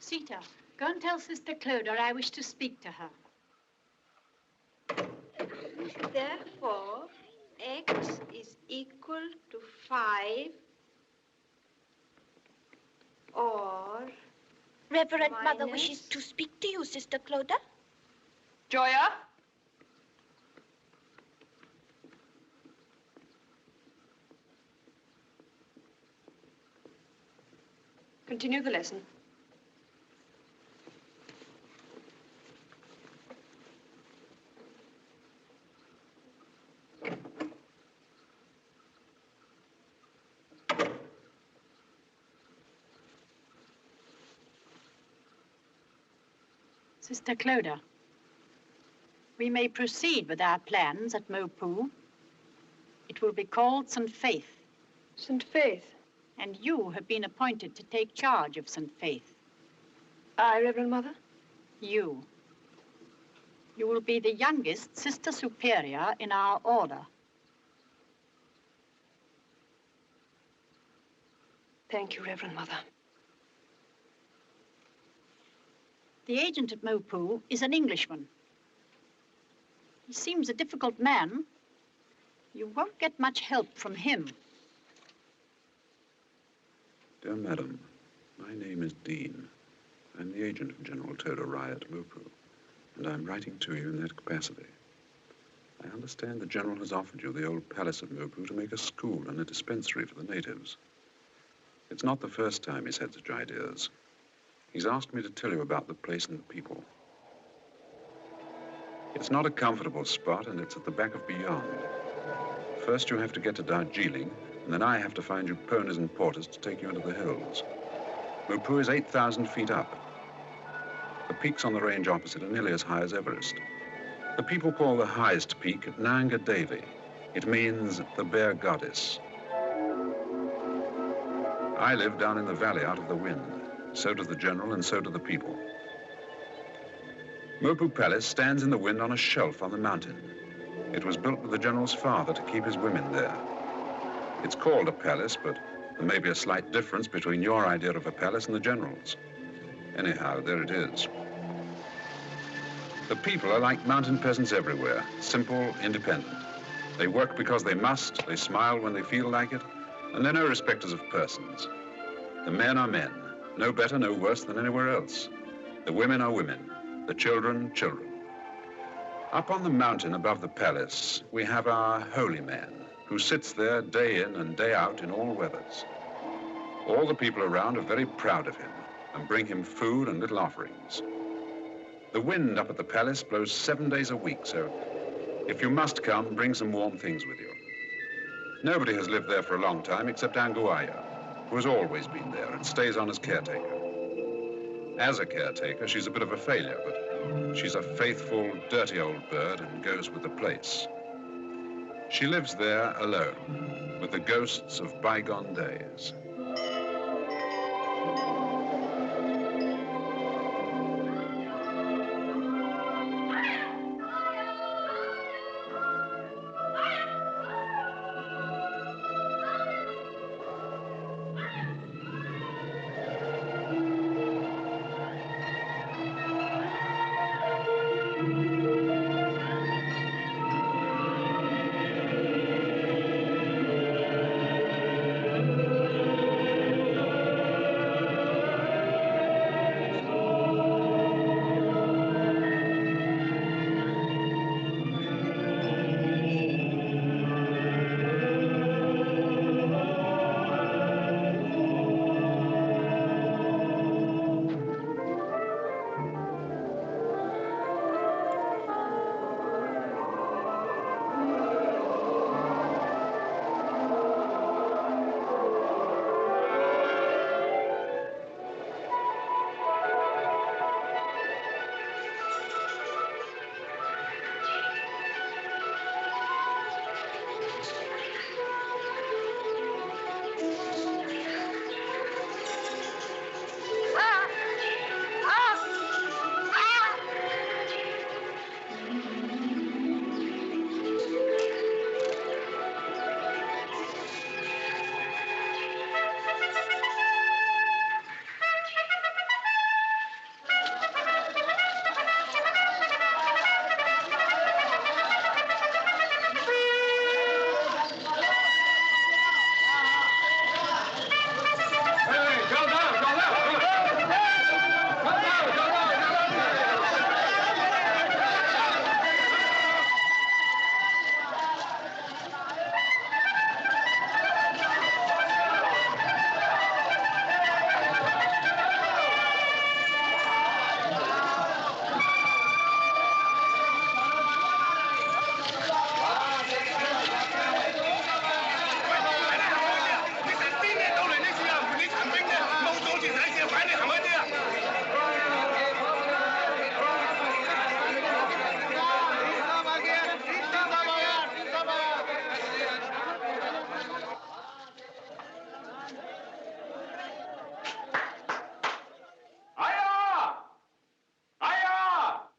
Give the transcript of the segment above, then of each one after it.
Sita, go and tell Sister Clodagh I wish to speak to her. Therefore, x is equal to 5 or... Reverend Mother wishes to speak to you, Sister Clodagh. Joya? Continue the lesson. Sister Clodagh, we may proceed with our plans at Mopu. It will be called St. Faith. St. Faith? And you have been appointed to take charge of St. Faith. I, Reverend Mother? You. You will be the youngest Sister Superior in our order. Thank you, Reverend Mother. The agent at Mopu is an Englishman. He seems a difficult man. You won't get much help from him. Dear Madam, my name is Dean. I'm the agent of General Toda Rai at Mopu, and I'm writing to you in that capacity. I understand the General has offered you the old palace of Mopu to make a school and a dispensary for the natives. It's not the first time he's had such ideas. He's asked me to tell you about the place and the people. It's not a comfortable spot, and it's at the back of beyond. First, you have to get to Darjeeling, and then I have to find you ponies and porters to take you into the hills. Mopu is 8,000 feet up. The peaks on the range opposite are nearly as high as Everest. The people call the highest peak Nanga Devi. It means the bear goddess. I live down in the valley out of the wind. So do the General, and so do the people. Mopu Palace stands in the wind on a shelf on the mountain. It was built with the General's father to keep his women there. It's called a palace, but there may be a slight difference between your idea of a palace and the general's. Anyhow, there it is. The people are like mountain peasants everywhere, simple, independent. They work because they must, they smile when they feel like it, and they're no respecters of persons. The men are men, no better, no worse than anywhere else. The women are women, the children, children. Up on the mountain above the palace, we have our holy man, who sits there day in and day out in all weathers. All the people around are very proud of him and bring him food and little offerings. The wind up at the palace blows 7 days a week, so if you must come, bring some warm things with you. Nobody has lived there for a long time except Anguaya, who has always been there and stays on as caretaker. As a caretaker, she's a bit of a failure, but she's a faithful, dirty old bird and goes with the place. She lives there alone, with the ghosts of bygone days.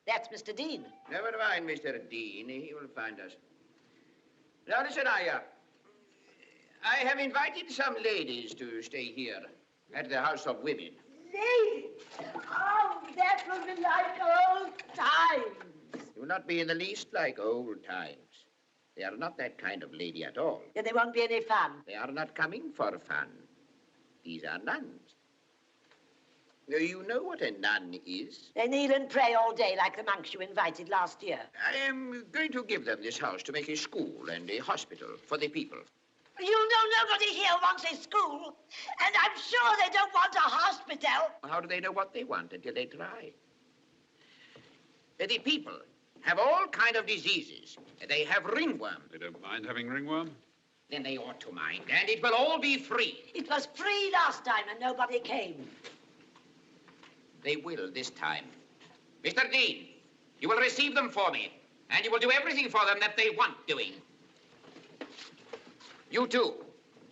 That's Mr. Dean. Never mind, Mr. Dean. He will find us. Now, listen, I have invited some ladies to stay here at the House of Women. Ladies? Oh, that will be like old times. It will not be in the least like old times. They are not that kind of lady at all. Then there won't be any fun. They are not coming for fun. These are nuns. You know what a nun is? They kneel and pray all day like the monks you invited last year. I am going to give them this house to make a school and a hospital for the people. You know nobody here wants a school, and I'm sure they don't want a hospital. How do they know what they want until they try? The people have all kind of diseases. They have ringworm. They don't mind having ringworm? Then they ought to mind, and it will all be free. It was free last time and nobody came. They will this time. Mr. Dean, you will receive them for me, and you will do everything for them that they want doing. You too.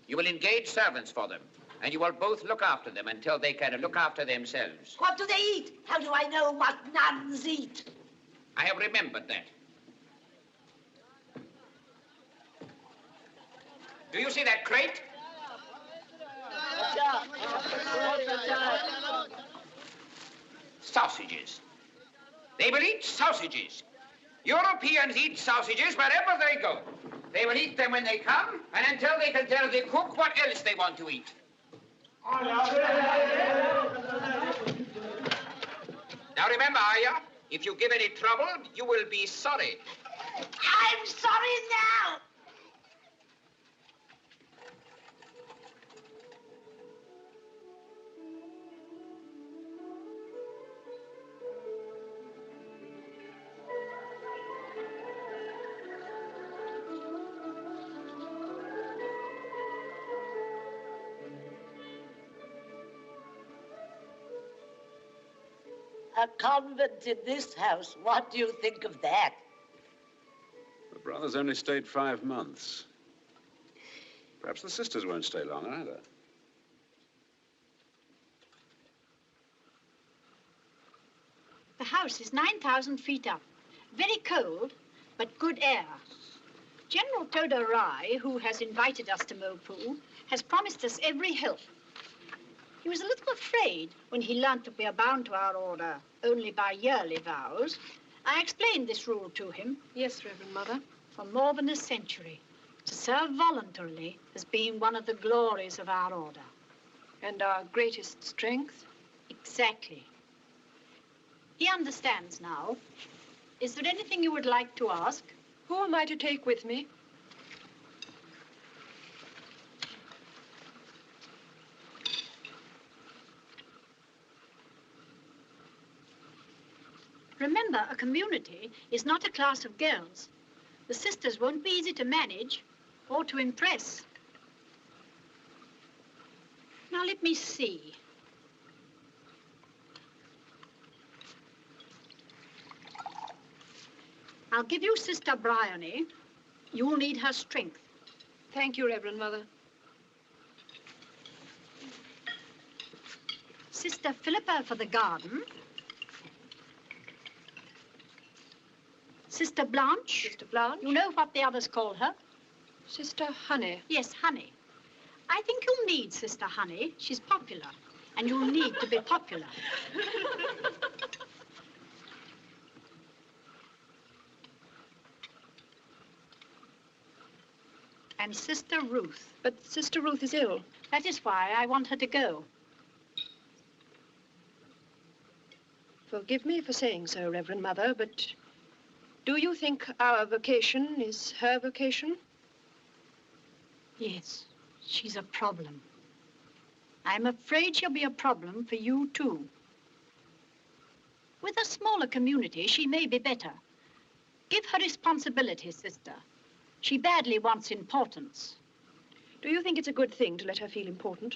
You will engage servants for them, and you will both look after them until they can look after themselves. What do they eat? How do I know what nuns eat? I have remembered that. Do you see that crate? Sausages. They will eat sausages. Europeans eat sausages wherever they go. They will eat them when they come, and until they can tell the cook what else they want to eat. Now remember, Aya, if you give any trouble, you will be sorry. I'm sorry now. A convent in this house. What do you think of that? The brothers only stayed 5 months. Perhaps the sisters won't stay long either. The house is 9,000 feet up. Very cold, but good air. General Todo Rai, who has invited us to Mopu, has promised us every help. He was a little afraid when he learnt that we are bound to our order only by yearly vows. I explained this rule to him. Yes, Reverend Mother. For more than a century, to serve voluntarily has been one of the glories of our order. And our greatest strength? Exactly. He understands now. Is there anything you would like to ask? Who am I to take with me? Remember, a community is not a class of girls. The sisters won't be easy to manage or to impress. Now, let me see. I'll give you Sister Bryony. You'll need her strength. Thank you, Reverend Mother. Sister Philippa for the garden. Sister Blanche. Sister Blanche? You know what the others call her? Sister Honey. Yes, Honey. I think you'll need Sister Honey. She's popular, and you'll need to be popular. And Sister Ruth. But Sister Ruth is ill. That is why I want her to go. Forgive me for saying so, Reverend Mother, but do you think our vocation is her vocation? Yes, she's a problem. I'm afraid she'll be a problem for you, too. With a smaller community, she may be better. Give her responsibility, sister. She badly wants importance. Do you think it's a good thing to let her feel important?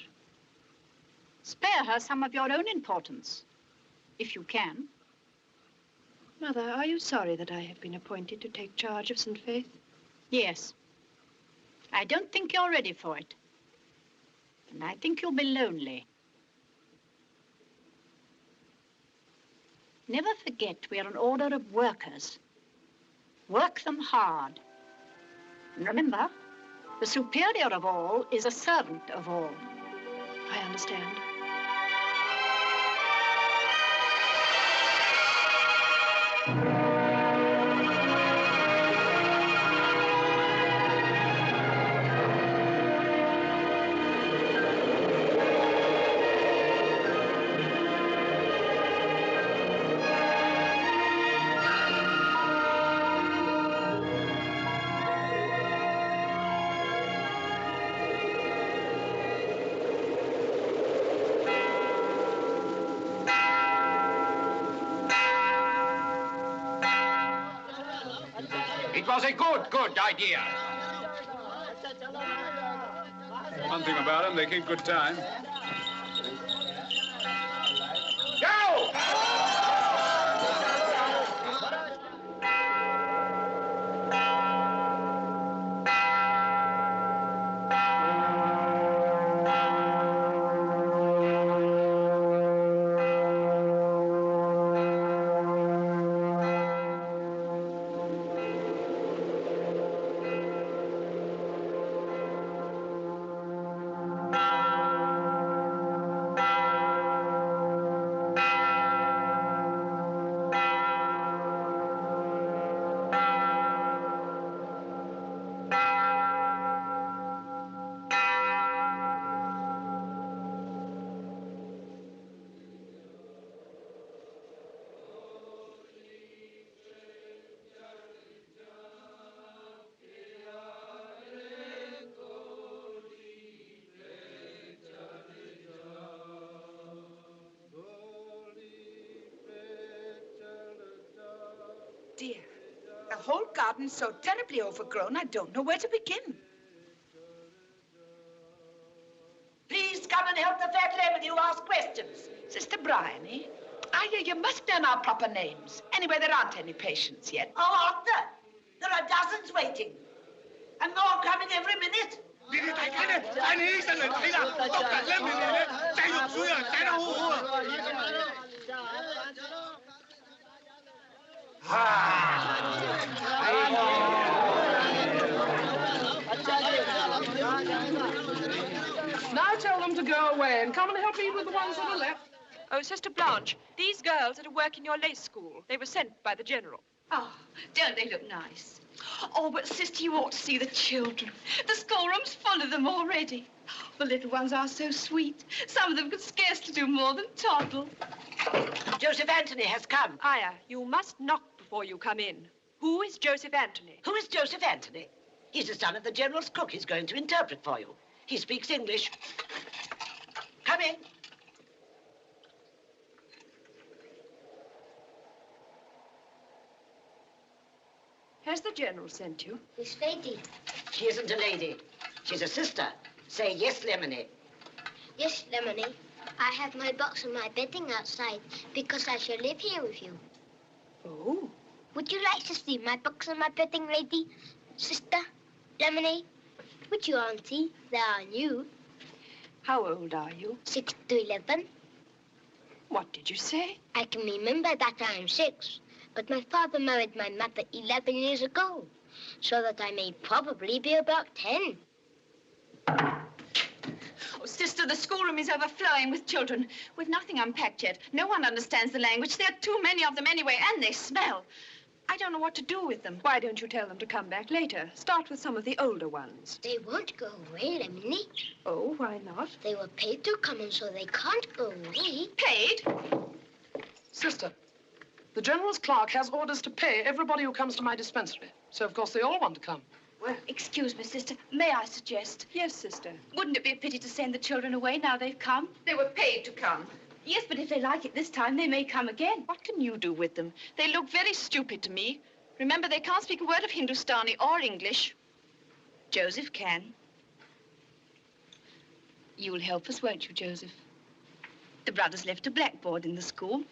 Spare her some of your own importance, if you can. Mother, are you sorry that I have been appointed to take charge of St. Faith? Yes. I don't think you're ready for it. And I think you'll be lonely. Never forget we are an order of workers. Work them hard. And remember, the superior of all is a servant of all. I understand. It was a good idea. One thing about them, they keep good time. Go! whole garden's so terribly overgrown, I don't know where to begin. Please come and help the fat lady who asks questions. Sister Bryony, you must learn our proper names. Anyway, there aren't any patients yet. Oh, aren't there? There are dozens waiting. And more coming every minute. Now tell them to go away and come and help me with the ones that are left. Oh, Sister Blanche, these girls are to work in your lace school. They were sent by the General. Oh, don't they look nice? Oh, but sister, you ought to see the children. The schoolroom's full of them already. The little ones are so sweet. Some of them could scarcely do more than toddle. Joseph Anthony has come. Aya, you must knock before you come in. Who is Joseph Anthony? Who is Joseph Anthony? He's the son of the General's cook. He's going to interpret for you. He speaks English. Come in. Has the General sent you? This lady. She isn't a lady. She's a sister. Say yes, Lemony. Yes, Lemony. I have my box and my bedding outside because I shall live here with you. Oh. Would you like to see my box and my bedding, lady? Sister? Lemony? Would you, Auntie? They are new. How old are you? 6 to 11. What did you say? I can remember that I am 6. But my father married my mother 11 years ago, so that I may probably be about 10. Oh, sister, the schoolroom is overflowing with children. We've nothing unpacked yet. No one understands the language. There are too many of them anyway, and they smell. I don't know what to do with them. Why don't you tell them to come back later? Start with some of the older ones. They won't go away, Lemony. Oh, why not? They were paid to come, and so they can't go away. Paid? Sister, the General's clerk has orders to pay everybody who comes to my dispensary. So, of course, they all want to come. Well, excuse me, sister. May I suggest? Yes, sister. Wouldn't it be a pity to send the children away now they've come? They were paid to come. Yes, but if they like it this time, they may come again. What can you do with them? They look very stupid to me. Remember, they can't speak a word of Hindustani or English. Joseph can. You'll help us, won't you, Joseph? The brothers left a blackboard in the school.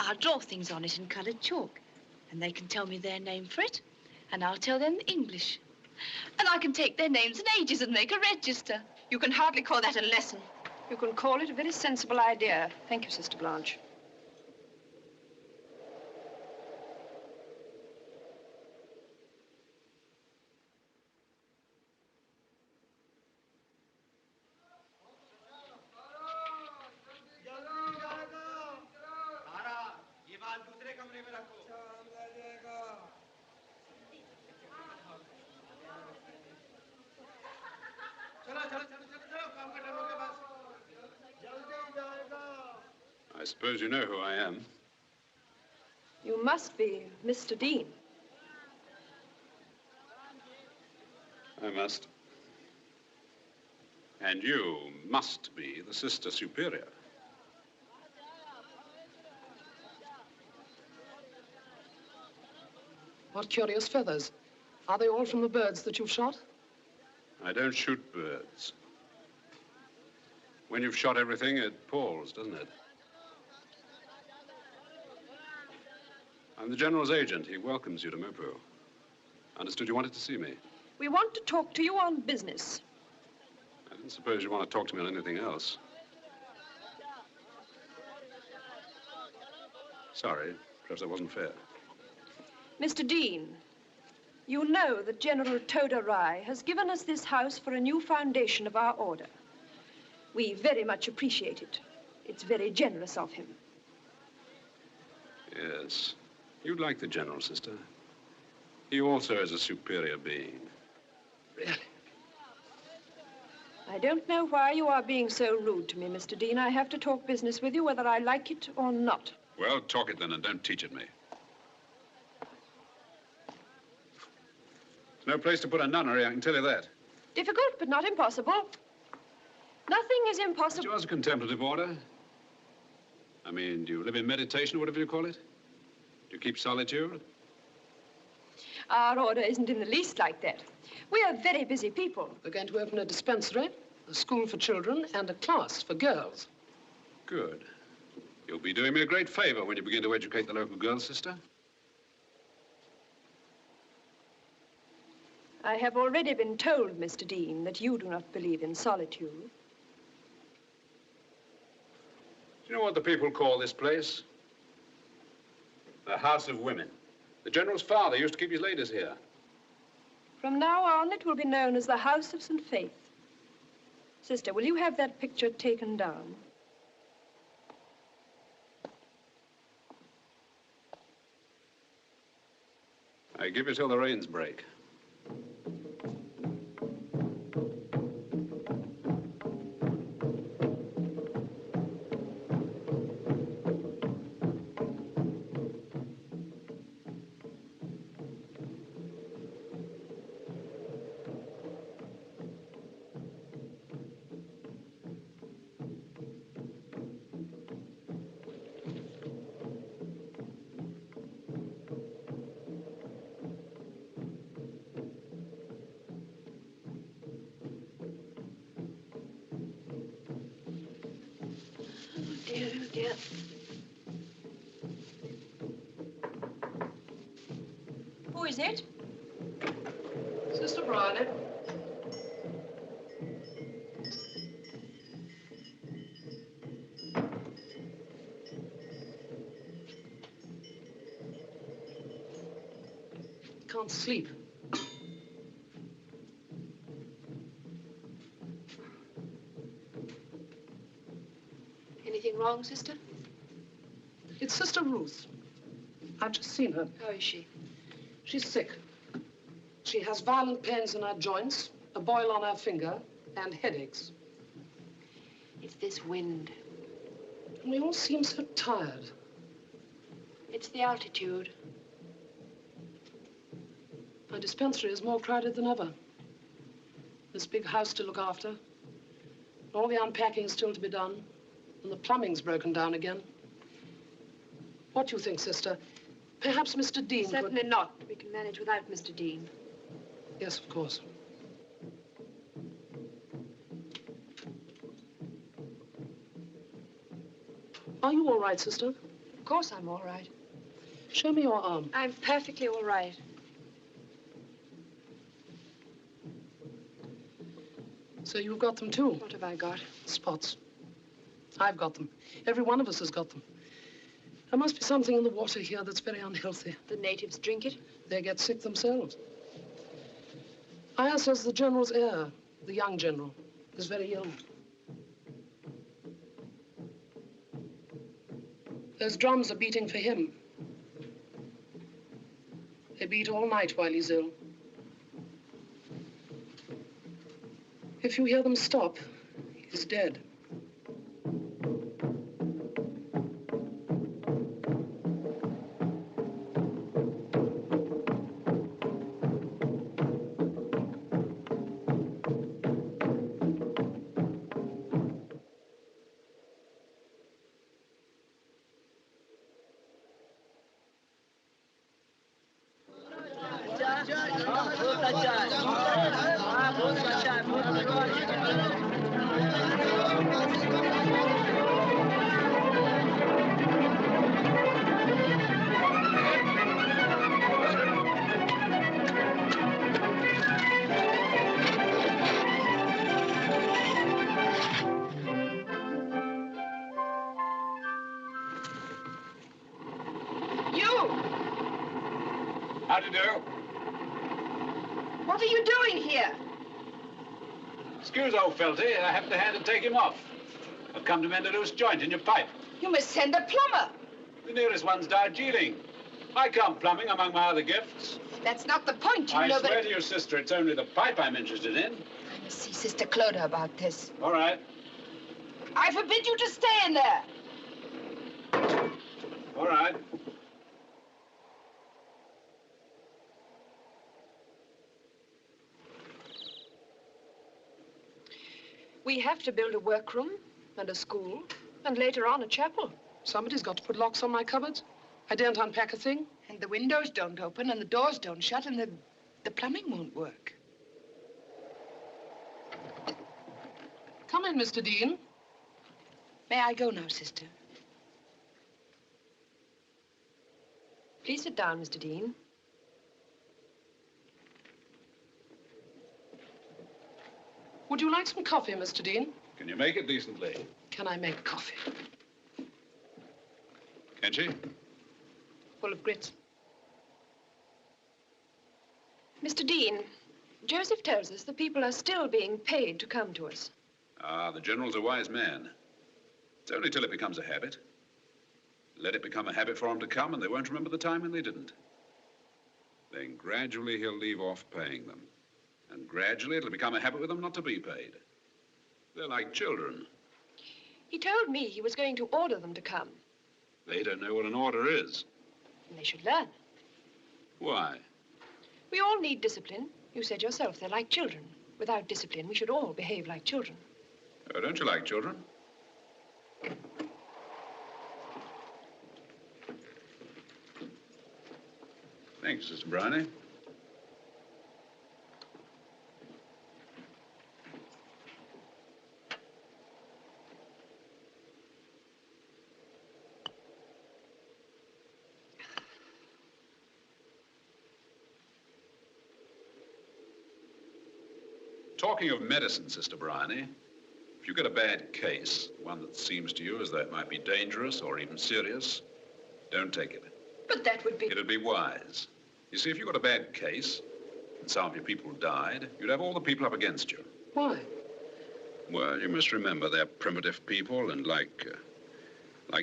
I'll draw things on it in colored chalk, and they can tell me their name for it, and I'll tell them the English. And I can take their names and ages and make a register. You can hardly call that a lesson. You can call it a very sensible idea. Thank you, Sister Blanche. I suppose you know who I am. You must be Mr. Dean. I must. And you must be the Sister Superior. What curious feathers. Are they all from the birds that you've shot? I don't shoot birds. When you've shot everything, it palls, doesn't it? I'm the General's agent. He welcomes you to Mopu. Understood you wanted to see me. We want to talk to you on business. I didn't suppose you want to talk to me on anything else. Sorry, perhaps that wasn't fair. Mr. Dean, you know that General Toda Rai has given us this house for a new foundation of our order. We very much appreciate it. It's very generous of him. Yes. You'd like the General, sister. He also is a superior being. Really? I don't know why you are being so rude to me, Mr. Dean. I have to talk business with you, whether I like it or not. Well, talk it then, and don't teach it me. There's no place to put a nunnery, I can tell you that. Difficult, but not impossible. Nothing is impossible. Is yours a contemplative order? I mean, do you live in meditation or whatever you call it? Do you keep solitude? Our order isn't in the least like that. We are very busy people. We're going to open a dispensary, a school for children, and a class for girls. Good. You'll be doing me a great favor when you begin to educate the local girls, sister. I have already been told, Mr. Dean, that you do not believe in solitude. Do you know what the people call this place? The House of Women. The General's father used to keep his ladies here. From now on, it will be known as the House of St. Faith. Sister, will you have that picture taken down? I give you till the rains break. Dear. Who is it? Sister Briley. Can't sleep. Anything wrong, sister? It's Sister Ruth. I've just seen her. How is she? She's sick. She has violent pains in her joints, a boil on her finger, and headaches. It's this wind. We all seem so tired. It's the altitude. My dispensary is more crowded than ever. This big house to look after. All the unpacking is still to be done. And the plumbing's broken down again. What do you think, sister? Perhaps Mr. Dean could... Certainly not. We can manage without Mr. Dean. Yes, of course. Are you all right, sister? Of course I'm all right. Show me your arm. I'm perfectly all right. So you've got them too? What have I got? Spots. I've got them. Every one of us has got them. There must be something in the water here that's very unhealthy. The natives drink it? They get sick themselves. Aya says the General's heir, the young General, is very ill. Those drums are beating for him. They beat all night while he's ill. If you hear them stop, he's dead. How do you do? What are you doing here? Excuse old felty, I happen to hand and take him off. I've come to mend a loose joint in your pipe. You must send a plumber. The nearest one's Darjeeling. I come plumbing among my other gifts. That's not the point, you I know, swear to you, sister, it's only the pipe I'm interested in. I must see Sister Clodagh about this. All right. I forbid you to stay in there. All right. We have to build a workroom and a school, and later on a chapel. Somebody's got to put locks on my cupboards. I daren't unpack a thing. And the windows don't open, and the doors don't shut, and the plumbing won't work. Come in, Mr. Dean. May I go now, sister? Please sit down, Mr. Dean. Would you like some coffee, Mr. Dean? Can you make it decently? Can I make coffee? Can she? Full of grits. Mr. Dean, Joseph tells us the people are still being paid to come to us. Ah, the General's a wise man. It's only till it becomes a habit. Let it become a habit for him to come, and they won't remember the time when they didn't. Then gradually he'll leave off paying them. And gradually it'll become a habit with them not to be paid. They're like children. He told me he was going to order them to come. They don't know what an order is. And they should learn. Why? We all need discipline. You said yourself they're like children. Without discipline, we should all behave like children. Oh, don't you like children? Thanks, Sister Bryony. Talking of medicine, Sister Bryony, if you get a bad case, one that seems to you as though it might be dangerous or even serious, don't take it. But that would be... It'd be wise. You see, if you got a bad case and some of your people died, you'd have all the people up against you. Why? Well, you must remember they're primitive people and like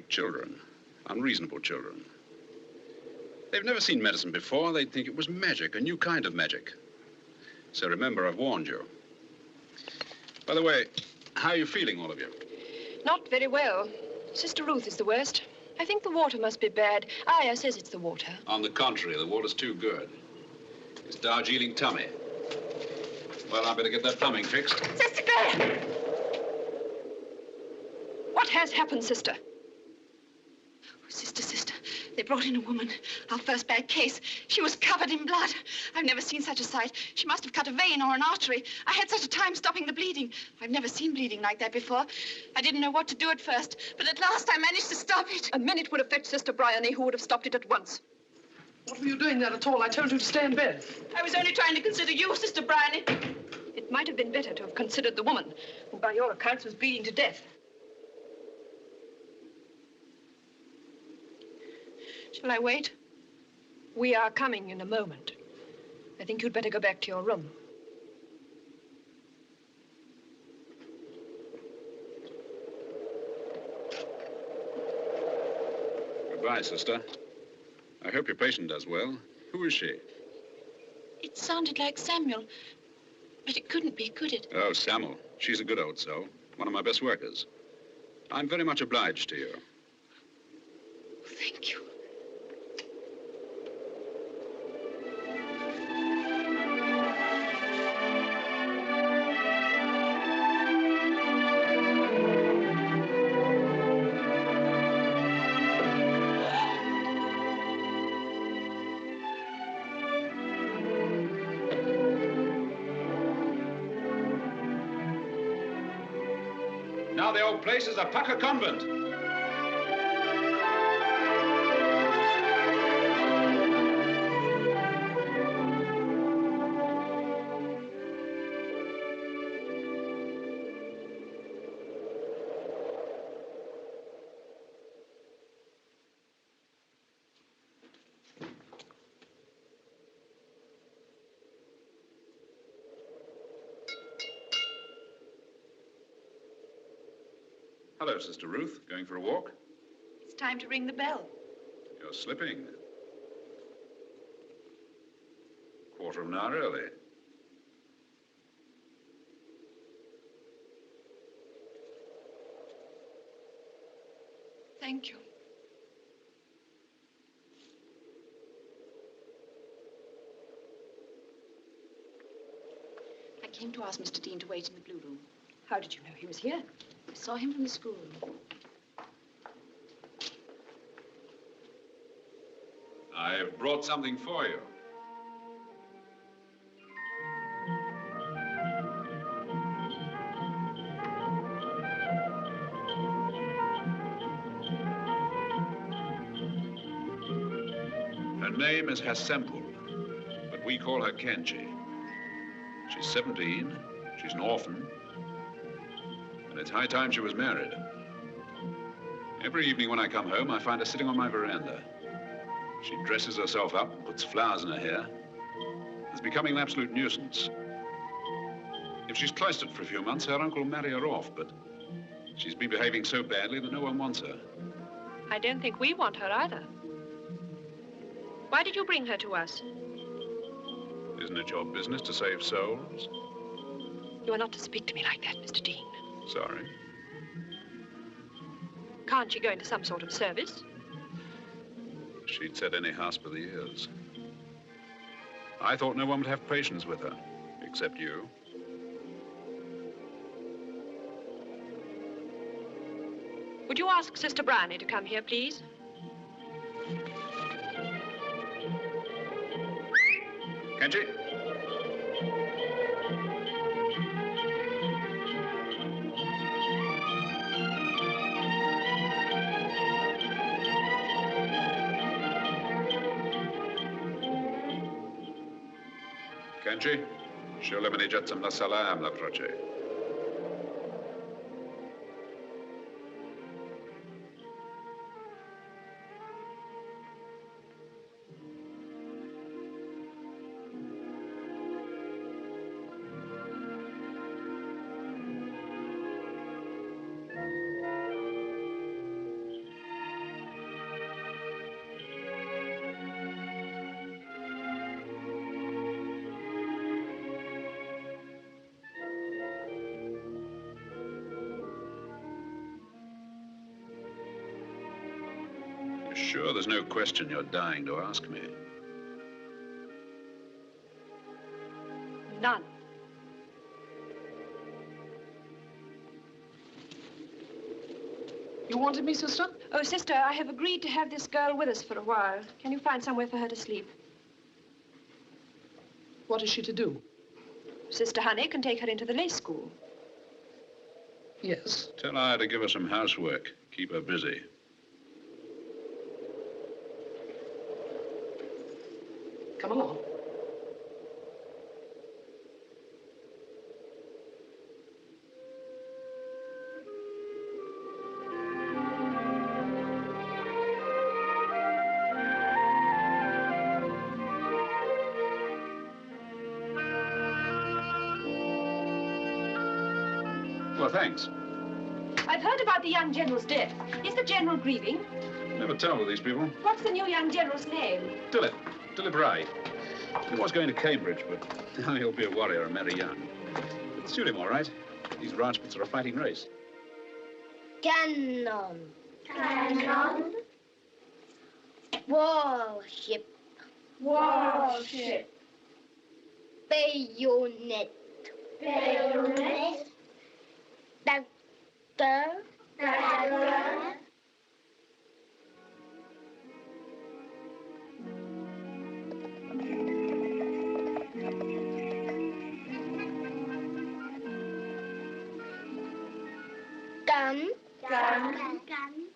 children, unreasonable children. They've never seen medicine before. They'd think it was magic, a new kind of magic. So remember, I've warned you. By the way, how are you feeling, all of you? Not very well. Sister Ruth is the worst. I think the water must be bad. Aya says it's the water. On the contrary, the water's too good. It's Darjeeling tummy. Well, I better get that plumbing fixed. Sister Claire! What has happened, sister? Oh, sister, they brought in a woman. Our first bad case. She was covered in blood. I've never seen such a sight. She must have cut a vein or an artery. I had such a time stopping the bleeding. I've never seen bleeding like that before. I didn't know what to do at first, but at last I managed to stop it. A minute would have fetched Sister Bryony, who would have stopped it at once. What were you doing there at all? I told you to stay in bed. I was only trying to consider you, Sister Bryony. It might have been better to have considered the woman, who by your accounts was bleeding to death. Shall I wait? We are coming in a moment. I think you'd better go back to your room. Goodbye, sister. I hope your patient does well. Who is she? It sounded like Samuel, but it couldn't be, could it? Oh, Samuel. She's a good old soul. One of my best workers. I'm very much obliged to you. Thank you. Now the old place is a pucker convent. Hello, Sister Ruth. Going for a walk? It's time to ring the bell. You're slipping. Quarter of an hour early. Thank you. I came to ask Mr. Dean to wait in the blue room. How did you know he was here? I saw him from the schoolroom. I've brought something for you. Her name is Hassemple, but we call her Kenji. She's 17, she's an orphan, and it's high time she was married. Every evening when I come home, I find her sitting on my veranda. She dresses herself up and puts flowers in her hair. It's becoming an absolute nuisance. If she's cloistered for a few months, her uncle will marry her off, but she's been behaving so badly that no one wants her. I don't think we want her either. Why did you bring her to us? Isn't it your business to save souls? You are not to speak to me like that, Mr. Dean. Sorry. Can't she go into some sort of service? She'd set any house for the years. I thought no one would have patience with her, except you. Would you ask Sister Bryony to come here, please? Kenji? Kenji, sciolami già la salam la croce. Sure, there's no question you're dying to ask me. None. You wanted me, sister? Oh, sister, I have agreed to have this girl with us for a while. Can you find somewhere for her to sleep? What is she to do? Sister Honey can take her into the lace school. Yes. Tell her to give her some housework. Keep her busy. Come along. Well, thanks. I've heard about the young general's death. Is the general grieving? Never tell with these people. What's the new young general's name? Philip Wright. He was going to Cambridge, but now he'll be a warrior and marry young. It'll suit him all right. These Rajputs are a fighting race. Cannon. Cannon. Warship. Warship. Bayonet. Bayonet. Dagger. Dagger. Gun. Gun.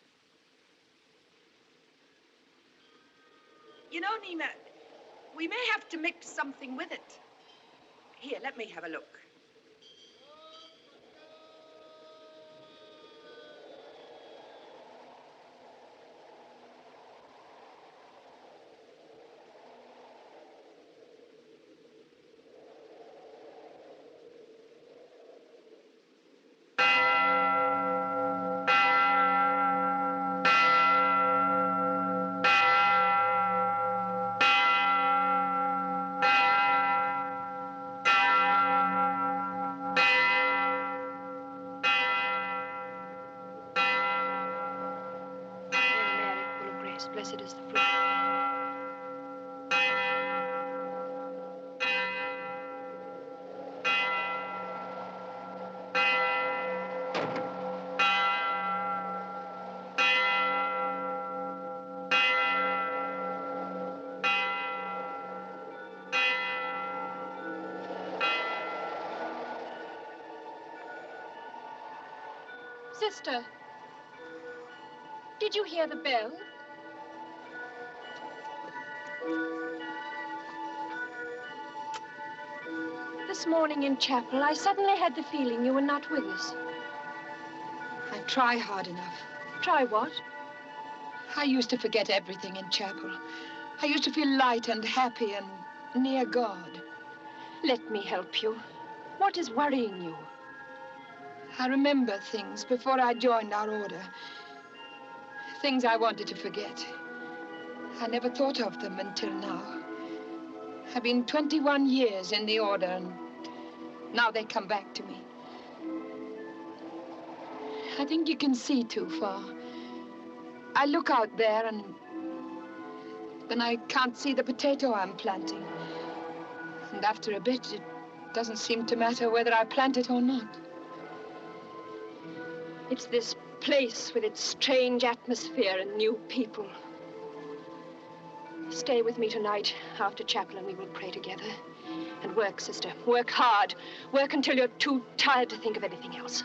You know, Nina, we may have to mix something with it. Here, let me have a look. Blessed is the fruit. Sister, did you hear the bell? This morning in chapel, I suddenly had the feeling you were not with us. I try hard enough. Try what? I used to forget everything in chapel. I used to feel light and happy and near God. Let me help you. What is worrying you? I remember things before I joined our order. Things I wanted to forget. I never thought of them until now. I've been 21 years in the order, and now they come back to me. I think you can see too far. I look out there, and then I can't see the potato I'm planting. And after a bit, it doesn't seem to matter whether I plant it or not. It's this place with its strange atmosphere and new people. Stay with me tonight after chapel and we will pray together. And work, sister. Work hard. Work until you're too tired to think of anything else.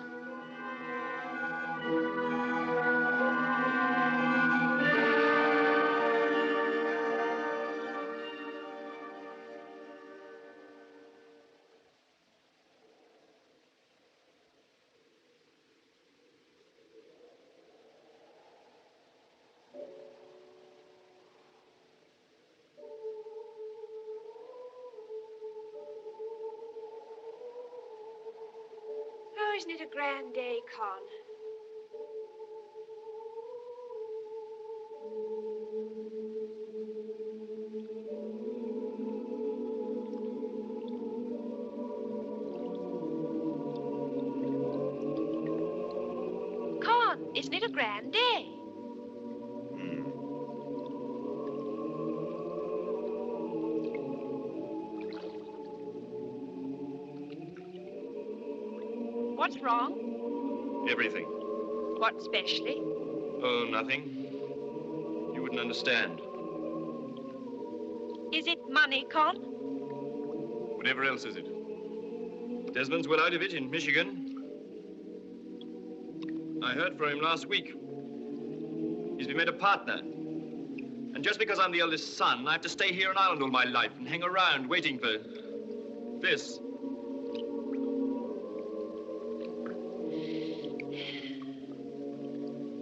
Oh, isn't it a grand day, Con? Con, isn't it a grand day? What's wrong? Everything. What specially? Oh, nothing. You wouldn't understand. Is it money, Con? Whatever else is it? Desmond's well out of it in Michigan. I heard from him last week. He's been made a partner. And just because I'm the eldest son, I have to stay here in Ireland all my life and hang around waiting for this.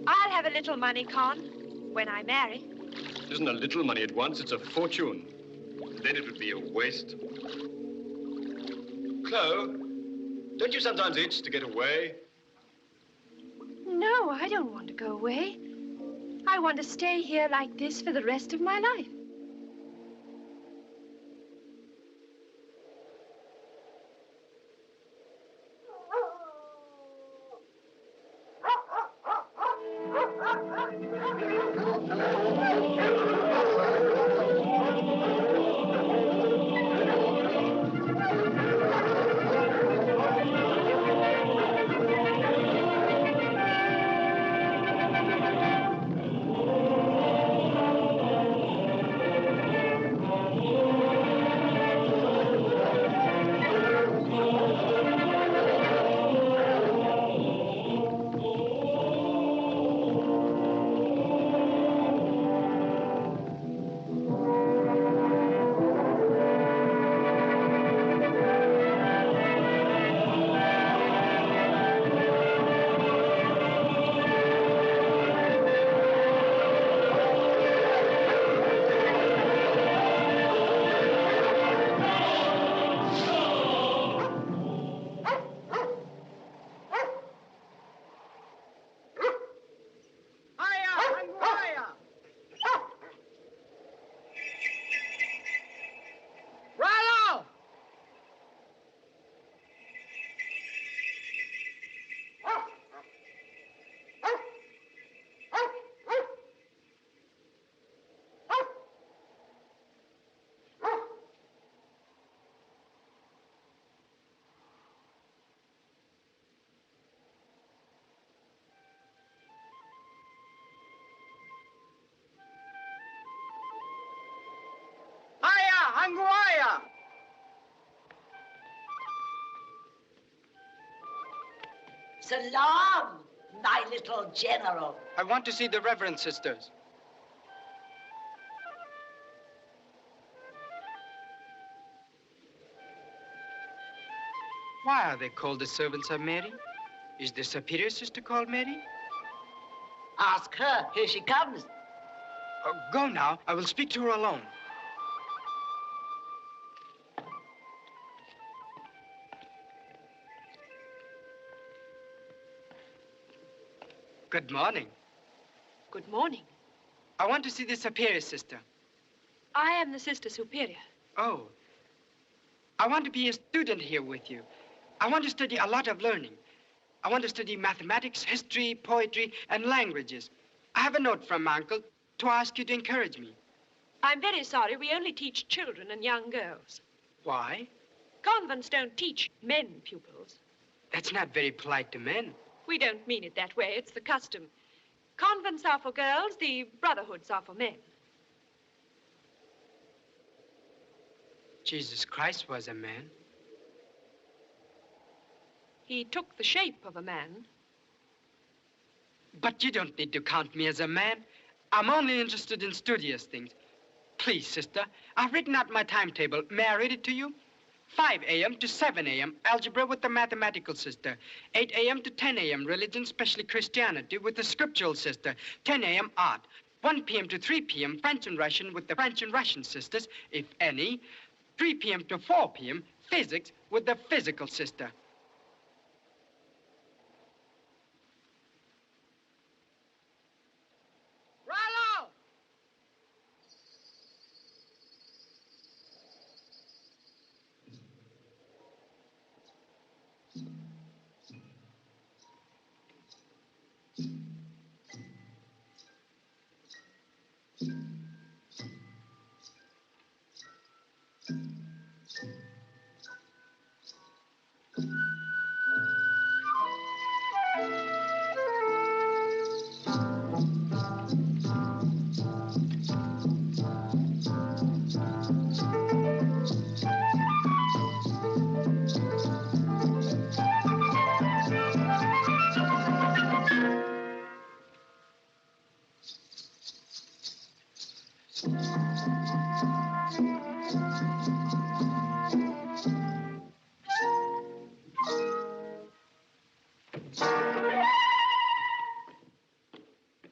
I'll have a little money, Con, when I marry. It isn't a little money at once, it's a fortune. Then it would be a waste. Chloe, don't you sometimes itch to get away? No, I don't want to go away. I want to stay here like this for the rest of my life. Anguaya! Salam! My little general. I want to see the Reverend Sisters. Why are they called the servants of Mary? Is the superior sister called Mary? Ask her. Here she comes. Go now. I will speak to her alone. Good morning. Good morning. I want to see the superior sister. I am the Sister Superior. Oh. I want to be a student here with you. I want to study a lot of learning. I want to study mathematics, history, poetry, and languages. I have a note from my uncle to ask you to encourage me. I'm very sorry. We only teach children and young girls. Why? Convents don't teach men pupils. That's not very polite to men. We don't mean it that way. It's the custom. Convents are for girls, the brotherhoods are for men. Jesus Christ was a man. He took the shape of a man. But you don't need to count me as a man. I'm only interested in studious things. Please, sister, I've written out my timetable. May I read it to you? 5 a.m. to 7 a.m., algebra with the mathematical sister. 8 a.m. to 10 a.m., religion, especially Christianity, with the scriptural sister. 10 a.m., art. 1 p.m. to 3 p.m., French and Russian with the French and Russian sisters, if any. 3 p.m. to 4 p.m., physics with the physical sister. Rollo!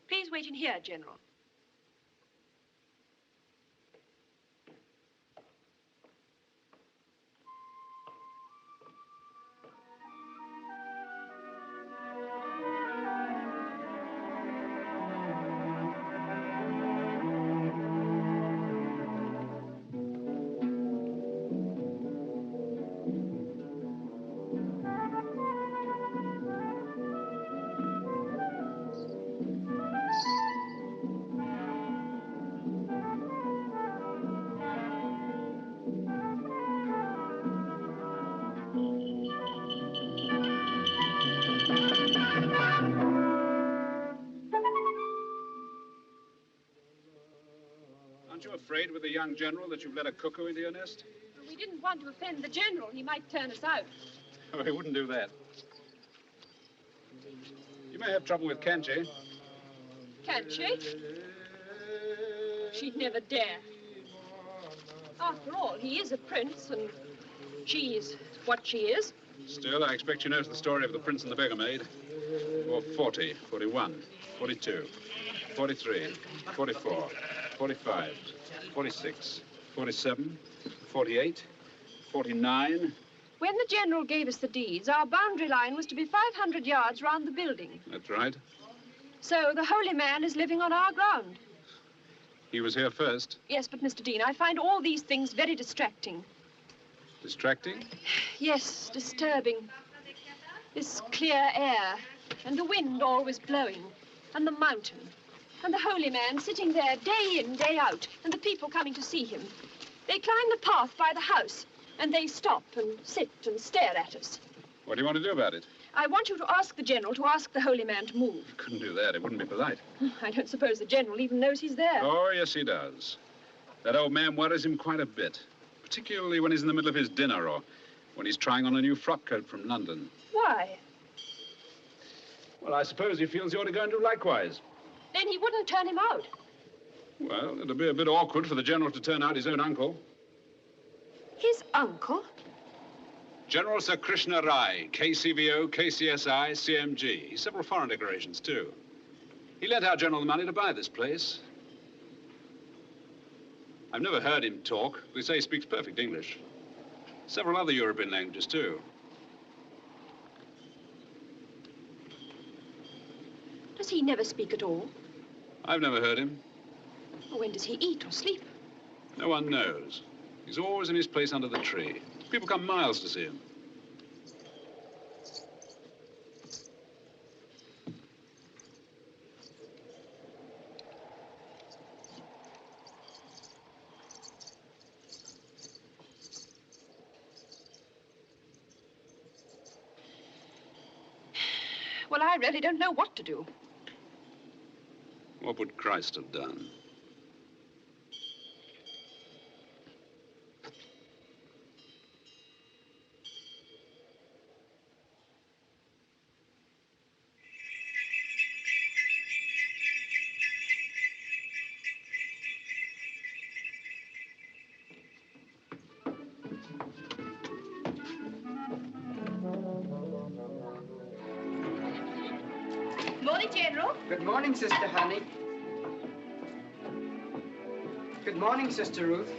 Please wait in here, General. Aren't you afraid with the young general that you've let a cuckoo into your nest? We didn't want to offend the General. He might turn us out. Oh, he wouldn't do that. You may have trouble with Kanchi. Can't she? She'd never dare. After all, he is a prince, and she is what she is. Still, I expect she knows the story of the prince and the beggar maid. Or 40, 41, 42, 43, 44, 45, 46, 47, 48, 49. When the General gave us the deeds, our boundary line was to be 500 yards round the building. That's right. So the holy man is living on our ground. He was here first. Yes, but Mr. Dean, I find all these things very distracting. Distracting? Yes, disturbing. This clear air, and the wind always blowing, and the mountain, and the holy man sitting there day in, day out, and the people coming to see him. They climb the path by the house, and they stop and sit and stare at us. What do you want to do about it? I want you to ask the General to ask the holy man to move. You couldn't do that. It wouldn't be polite. I don't suppose the General even knows he's there. Oh, yes, he does. That old man worries him quite a bit, particularly when he's in the middle of his dinner or when he's trying on a new frock coat from London. Why? Well, I suppose he feels you ought to go and do likewise. Then he wouldn't turn him out. Well, it'll be a bit awkward for the General to turn out his own uncle. His uncle? General Sir Krishna Rai, KCVO, KCSI, CMG. He's several foreign decorations, too. He lent our General the money to buy this place. I've never heard him talk. They say he speaks perfect English. Several other European languages, too. Does he never speak at all? I've never heard him. When does he eat or sleep? No one knows. He's always in his place under the tree. People come miles to see him. Well, I really don't know what to do. What would Christ have done? Morning, General. Good morning, Sister Honey. Good morning, Sister Ruth.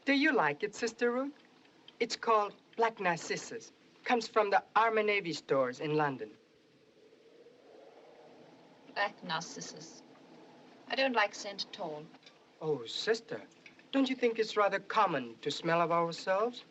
Do you like it, Sister Ruth? It's called Black Narcissus. Comes from the Army Navy stores in London. Black Narcissus. I don't like scent at all. Oh, Sister, don't you think it's rather common to smell of ourselves?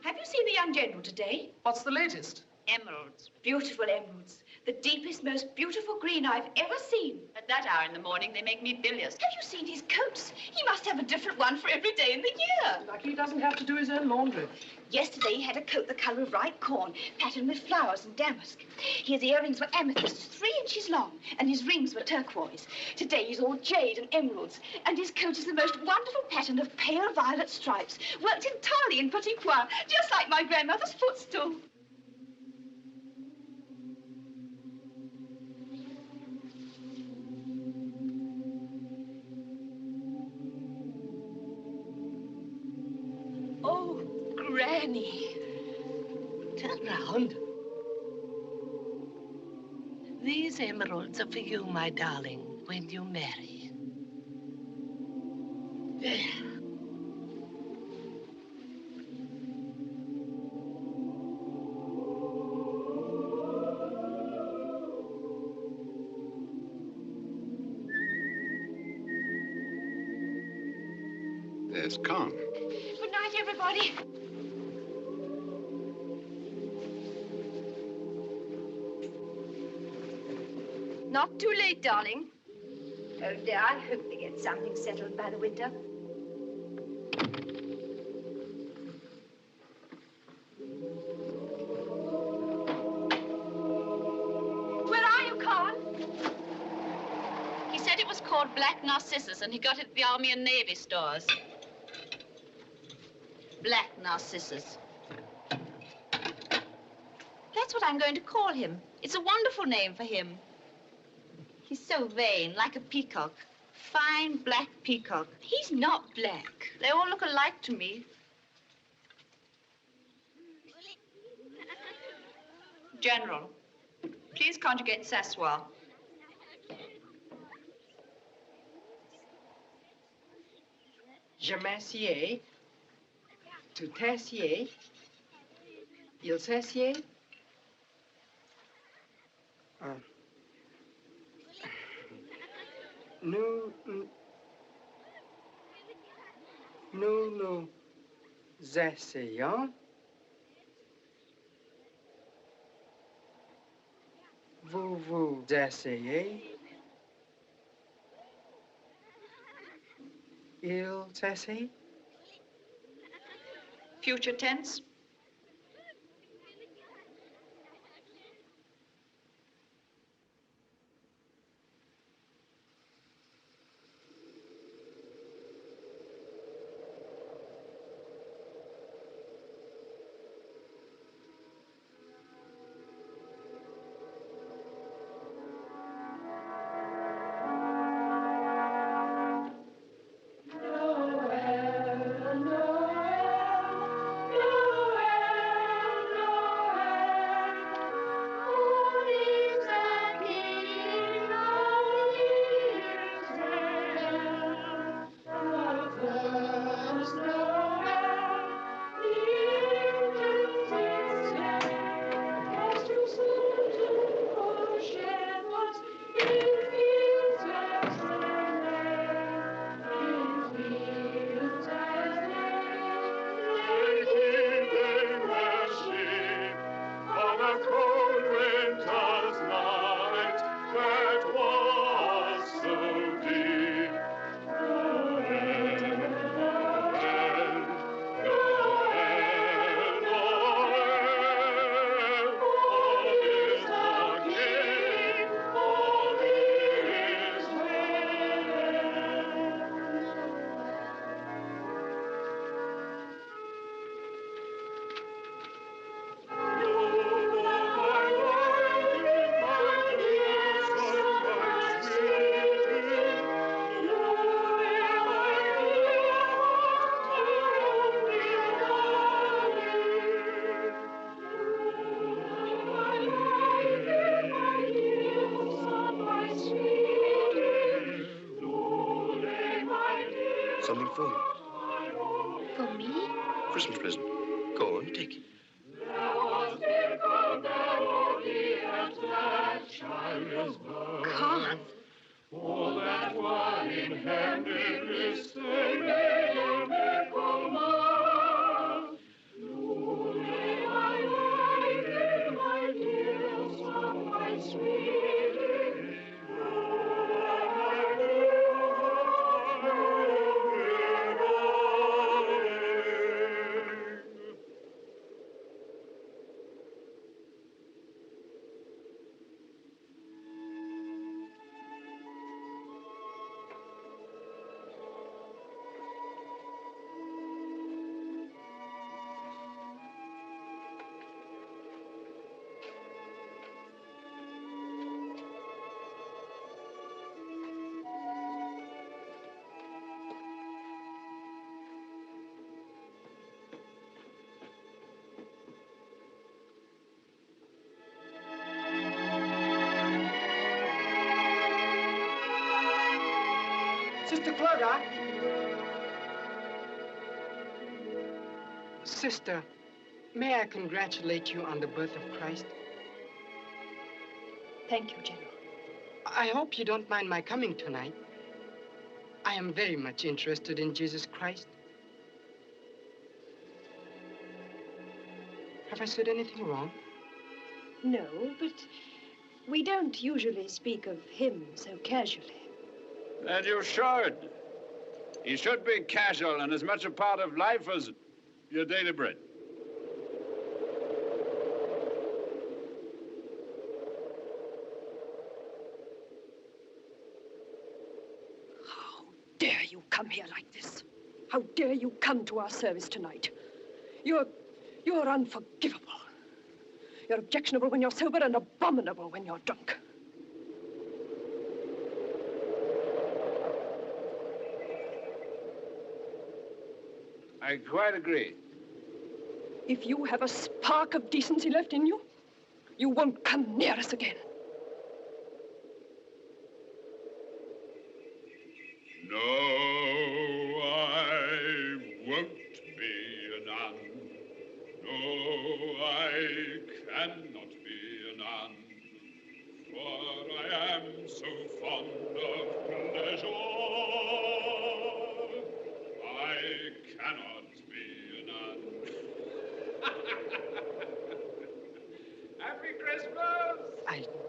Have you seen the young general today? What's the latest? Emeralds. Beautiful emeralds. The deepest, most beautiful green I've ever seen. At that hour in the morning, they make me bilious. Have you seen his coats? He must have a different one for every day in the year. Lucky he doesn't have to do his own laundry. Yesterday, he had a coat the color of ripe corn, patterned with flowers and damask. His earrings were amethysts, 3 inches long, and his rings were turquoise. Today, he's all jade and emeralds, and his coat is the most wonderful pattern of pale violet stripes, worked entirely in petit pois, just like my grandmother's footstool. Oh, Granny. Turn round. These emeralds are for you, my darling, when you marry. There. There's calm. Good night, everybody. Not too late, darling. Oh, dear, I hope they get something settled by the winter. Where are you, Con? He said it was called Black Narcissus, and he got it at the Army and Navy stores. Black Narcissus. That's what I'm going to call him. It's a wonderful name for him. He's so vain, like a peacock. Fine black peacock. He's not black. They all look alike to me. General, please conjugate Sassoir. Je m'assieds. Tu t'assieds. Il s'assied. Nous nous asseyons. Vous vous asseyez. Il s'assied. Future tense. Something for you. For me? Christmas present. Go on, take it. Can't. For that one in hand in this day made a miracle mark. My dear, song my sweet. Sister Clodagh. Sister, may I congratulate you on the birth of Christ? Thank you, General. I hope you don't mind my coming tonight. I am very much interested in Jesus Christ. Have I said anything wrong? No, but we don't usually speak of him so casually. And you should. He should be casual and as much a part of life as your daily bread. How dare you come here like this? How dare you come to our service tonight? You're unforgivable. You're objectionable when you're sober and abominable when you're drunk. I quite agree. If you have a spark of decency left in you, you won't come near us again. No, I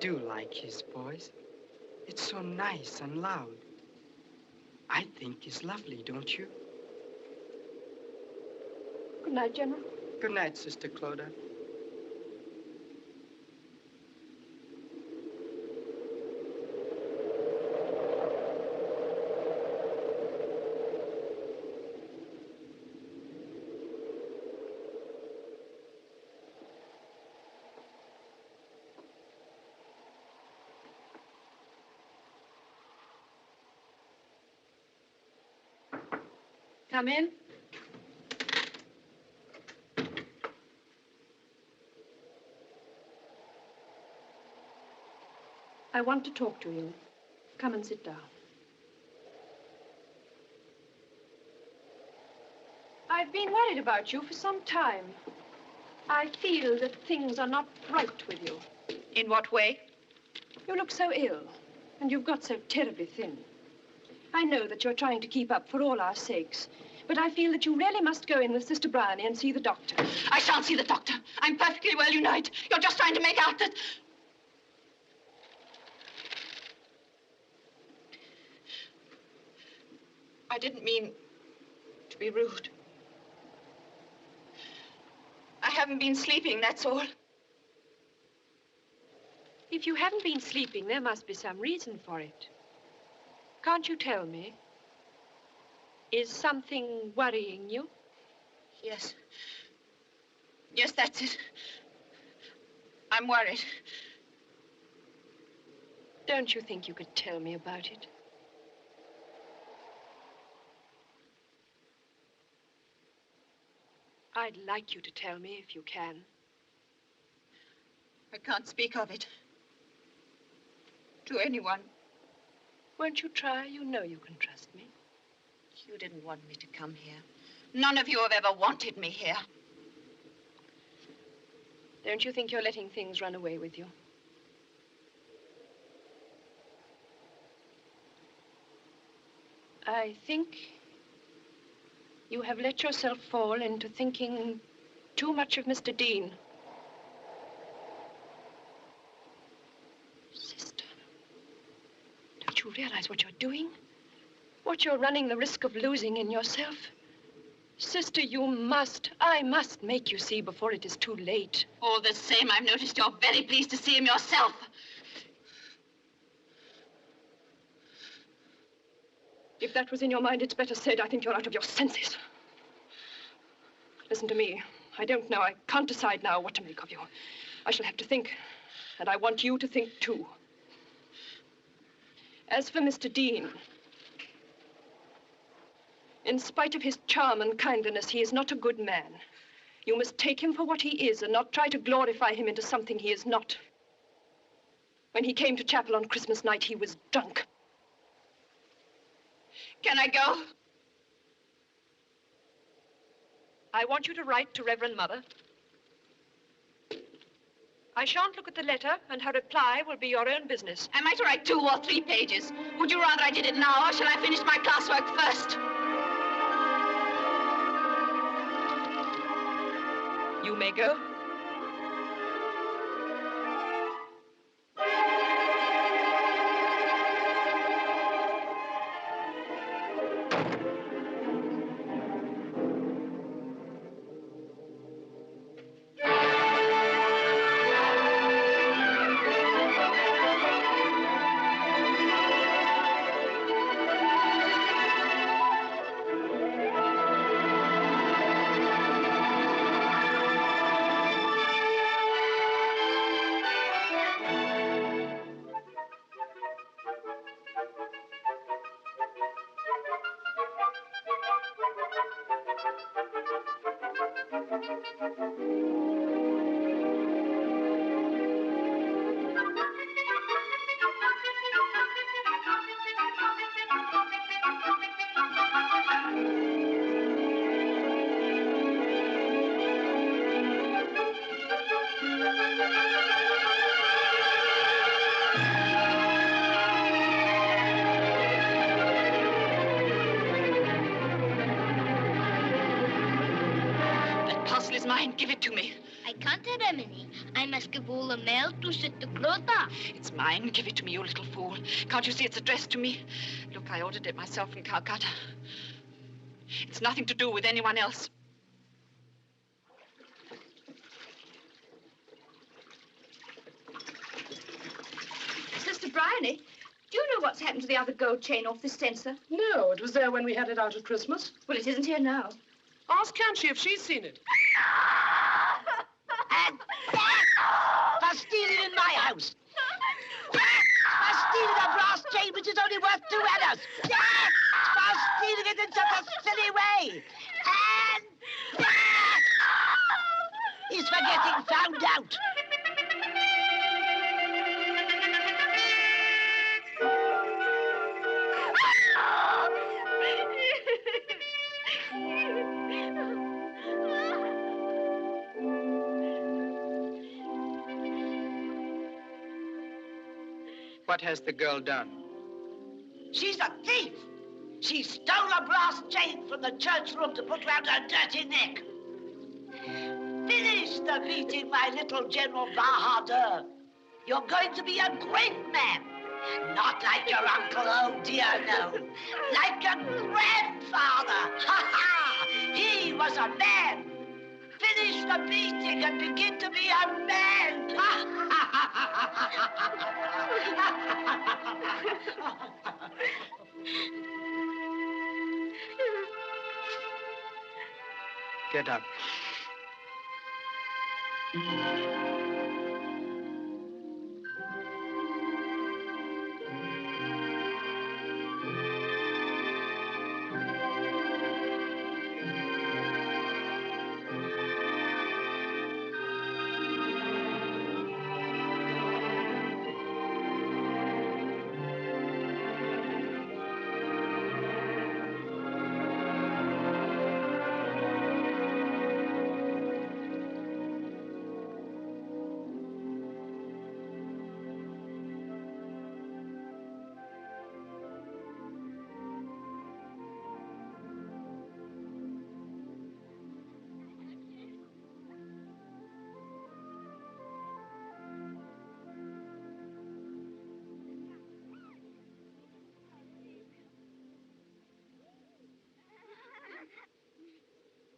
do like his voice. It's so nice and loud. I think it's lovely, don't you? Good night, General. Good night, Sister Clodagh. Come in. I want to talk to you. Come and sit down. I've been worried about you for some time. I feel that things are not right with you. In what way? You look so ill, and you've got so terribly thin. I know that you're trying to keep up for all our sakes, but I feel that you really must go in with Sister Bryony and see the doctor. I shan't see the doctor. I'm perfectly well, you know it. You're just trying to make out that... I didn't mean to be rude. I haven't been sleeping, that's all. If you haven't been sleeping, there must be some reason for it. Can't you tell me? Is something worrying you? Yes. Yes, that's it. I'm worried. Don't you think you could tell me about it? I'd like you to tell me if you can. I can't speak of it to anyone. Won't you try? You know you can trust me. You didn't want me to come here. None of you have ever wanted me here. Don't you think you're letting things run away with you? I think you have let yourself fall into thinking too much of Mr. Dean. Sister, don't you realize what you're doing? What you're running the risk of losing in yourself? Sister, I must make you see before it is too late. All the same, I've noticed you're very pleased to see him yourself. If that was in your mind, it's better said. I think you're out of your senses. Listen to me. I don't know. I can't decide now what to make of you. I shall have to think, and I want you to think, too. As for Mr. Dean, in spite of his charm and kindliness, he is not a good man. You must take him for what he is and not try to glorify him into something he is not. When he came to chapel on Christmas night, he was drunk. Can I go? I want you to write to Reverend Mother. I shan't look at the letter, and her reply will be your own business. Am I to write 2 or 3 pages? Would you rather I did it now, or shall I finish my classwork first? You may go. Give it to me. I can't have any. I must give all the mail to Sister Clotha. It's mine. Give it to me, you little fool. Can't you see it's addressed to me? Look, I ordered it myself from Calcutta. It's nothing to do with anyone else. Sister Bryony, do you know what's happened to the other gold chain off this censer? No, it was there when we had it out at Christmas. Well, it isn't here now. Ask Kanchi if she's seen it. And for stealing in my house. For stealing a brass chain which is only worth 2 annas. For stealing it in such a silly way. And he's for getting found out. What has the girl done? She's a thief. She stole a brass chain from the church room to put round her dirty neck. Finish the meeting, my little General Bahadur. You're going to be a great man. Not like your uncle, oh dear, no. Like a grandfather. Ha ha! He was a man. Finish the meeting and begin to be a man. Get up.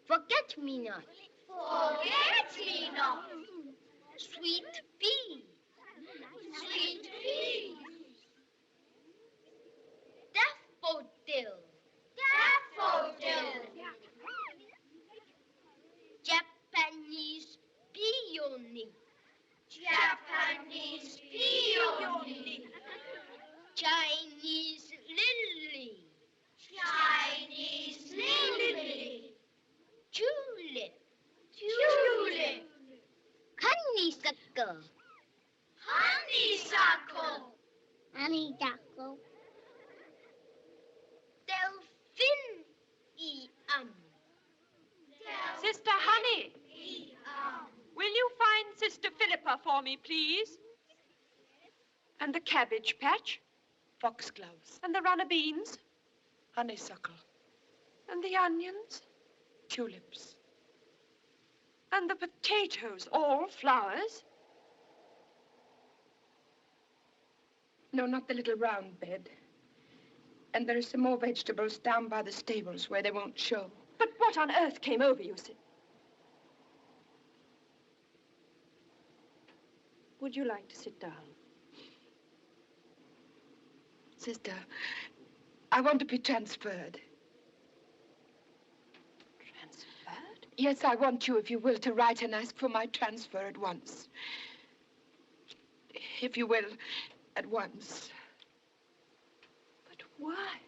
Forget-me-not. Forget-me-not. Sweet pea. Sweet pea. Daffodil. Daffodil. Japanese peony. Japanese peony. Chinese lily. Chinese lily. Tulip. Tulip. Honeysuckle. Honeysuckle. Honeysuckle. Delphinium. Sister Honey, will you find Sister Philippa for me, please? And the cabbage patch? Foxgloves. And the runner beans? Honeysuckle. And the onions? Tulips. And the potatoes, all flowers? No, not the little round bed. And there are some more vegetables down by the stables where they won't show. But what on earth came over you, Sid? Would you like to sit down? Sister, I want to be transferred. Transferred? Yes, I want you, if you will, to write and ask for my transfer at once. If you will, at once. But why?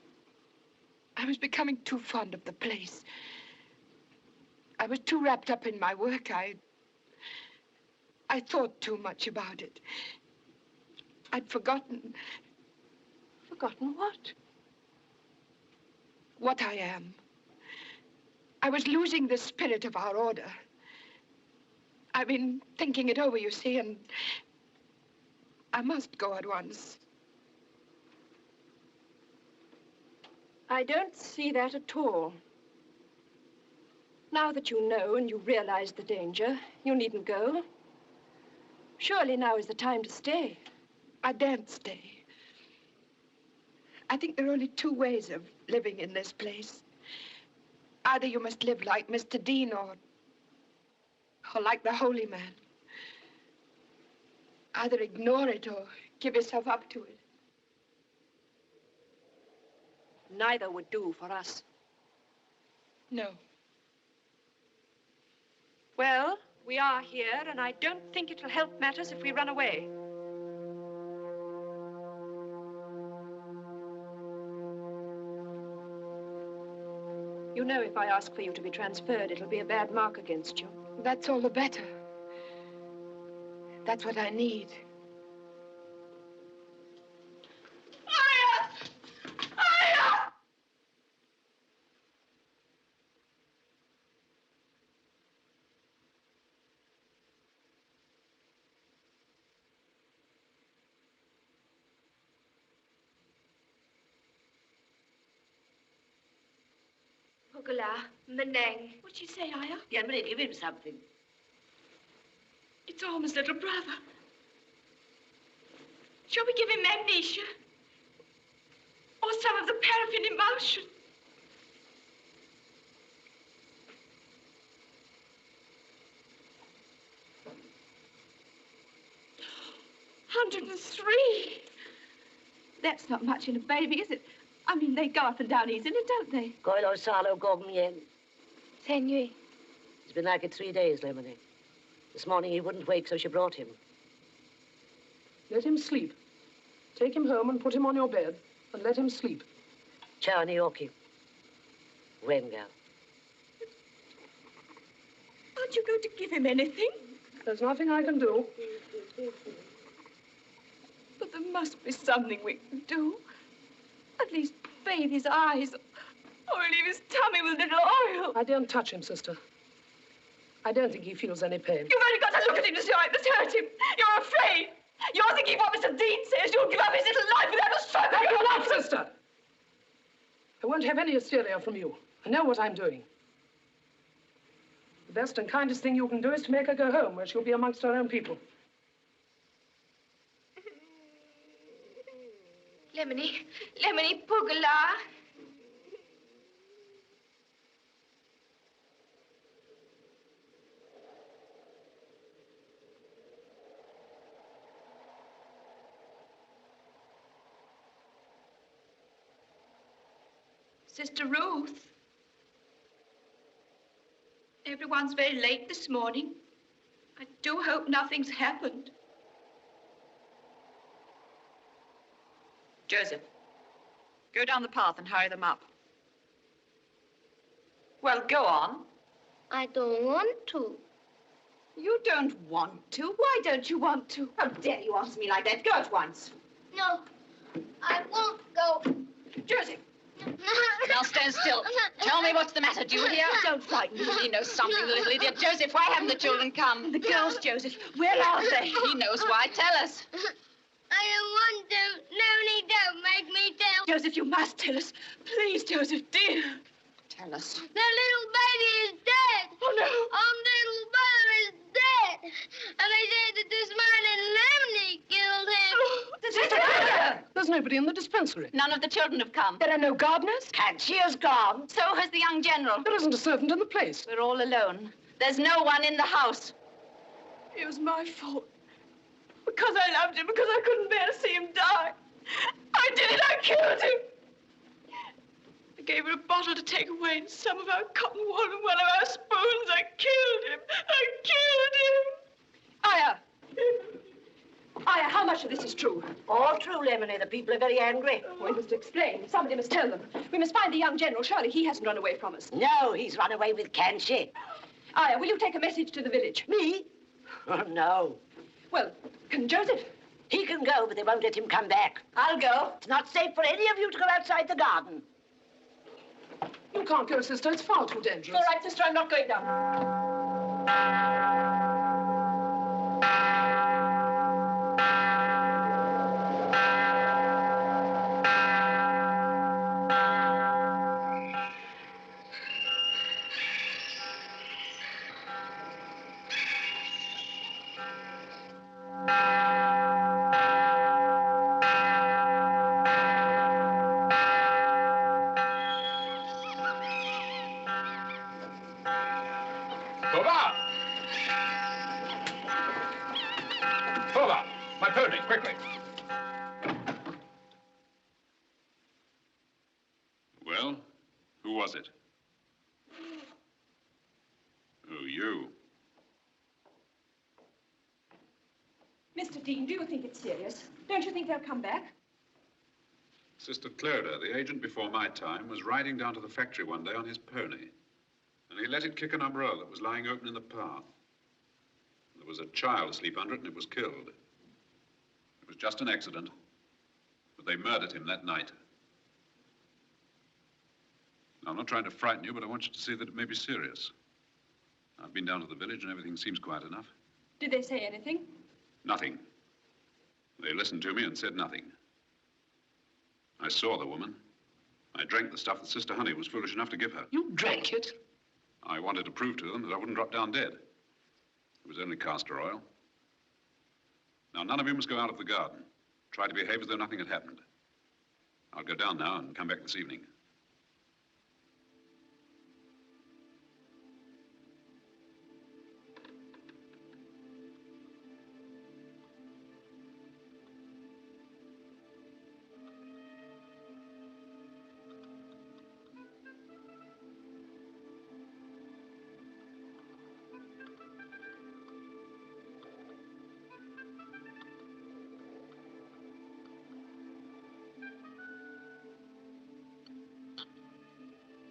I was becoming too fond of the place. I was too wrapped up in my work. I thought too much about it. I'd forgotten. Forgotten what? What I am. I was losing the spirit of our order. I've been thinking it over, you see, and I must go at once. I don't see that at all. Now that you know and you realize the danger, you needn't go. Surely now is the time to stay. I daren't stay. I think there are only two ways of living in this place. Either you must live like Mr. Dean or like the holy man. Either ignore it or give yourself up to it. Neither would do for us. No. Well, we are here, and I don't think it will help matters if we run away. You know, if I ask for you to be transferred, it'll be a bad mark against you. That's all the better. That's what I need. Pugala, Meneng. What'd she say, Aya? Yeah, I'm going to give him something. It's Alma's little brother. Shall we give him magnesia? Or some of the paraffin emulsion? $103. That's not much in a baby, is it? I mean, they go up and down easily, don't they? Goilo Salo Gogmien. Senui. It's been like it 3 days, Lemony. This morning he wouldn't wake, so she brought him. Let him sleep. Take him home and put him on your bed, and let him sleep. Chawanioki. Wenga. Aren't you going to give him anything? There's nothing I can do. But there must be something we can do. At least bathe his eyes, or leave his tummy with a little oil. I daren't touch him, sister. I don't think he feels any pain. You've only got to look at him to see how it must hurt him. You're afraid. You're thinking what Mr. Dean says. You'll give up his little life without a stroke. Take your life, sister! I won't have any hysteria from you. I know what I'm doing. The best and kindest thing you can do is to make her go home, where she'll be amongst her own people. Lemony, Pugala. Sister Ruth. Everyone's very late this morning. I do hope nothing's happened. Joseph, go down the path and hurry them up. Well, go on. I don't want to. You don't want to? Why don't you want to? How dare you answer me like that? Go at once. No, I won't go. Joseph! Now stand still. Tell me what's the matter. Do you hear? Don't frighten me. He knows something, the little idiot. Joseph, why haven't the children come? The girls, Joseph. Where are they? He knows why. Tell us. I don't want to. Lemony, don't make me tell. Joseph, you must tell us. Please, Joseph, dear. Tell us. The little baby is dead. Oh, no. Little brother is dead. And they said that this man and Lemony killed him. There's nobody in the dispensary. None of the children have come. There are no gardeners? She has gone. So has the young general. There isn't a servant in the place. We're all alone. There's no one in the house. It was my fault. Because I loved him, because I couldn't bear to see him die. I did it, I killed him. I gave her a bottle to take away and some of our cotton wool and one of our spoons. I killed him. I killed him. Aya! Aya, how much of this is true? All true, Lemony. The people are very angry. We must explain. Somebody must tell them. We must find the young general. Surely he hasn't run away from us. No, he's run away with Kanshi. Aya, will you take a message to the village? Me? Oh, no. Well, can Joseph? He can go, but they won't let him come back. I'll go. It's not safe for any of you to go outside the garden. You can't go, sister. It's far too dangerous. All right, sister, I'm not going down. Toba! Toba! My pony, quickly. Well, who was it? Oh, you. Mr. Dean, do you think it's serious? Don't you think they'll come back? Sister Clodagh, the agent before my time, was riding down to the factory one day on his pony. And he let it kick an umbrella that was lying open in the path. There was a child asleep under it and it was killed. It was just an accident. But they murdered him that night. Now, I'm not trying to frighten you, but I want you to see that it may be serious. I've been down to the village and everything seems quiet enough. Did they say anything? Nothing. They listened to me and said nothing. I saw the woman. I drank the stuff that Sister Honey was foolish enough to give her. You drank it? I wanted to prove to them that I wouldn't drop down dead. It was only castor oil. Now, none of you must go out of the garden. Try to behave as though nothing had happened. I'll go down now and come back this evening.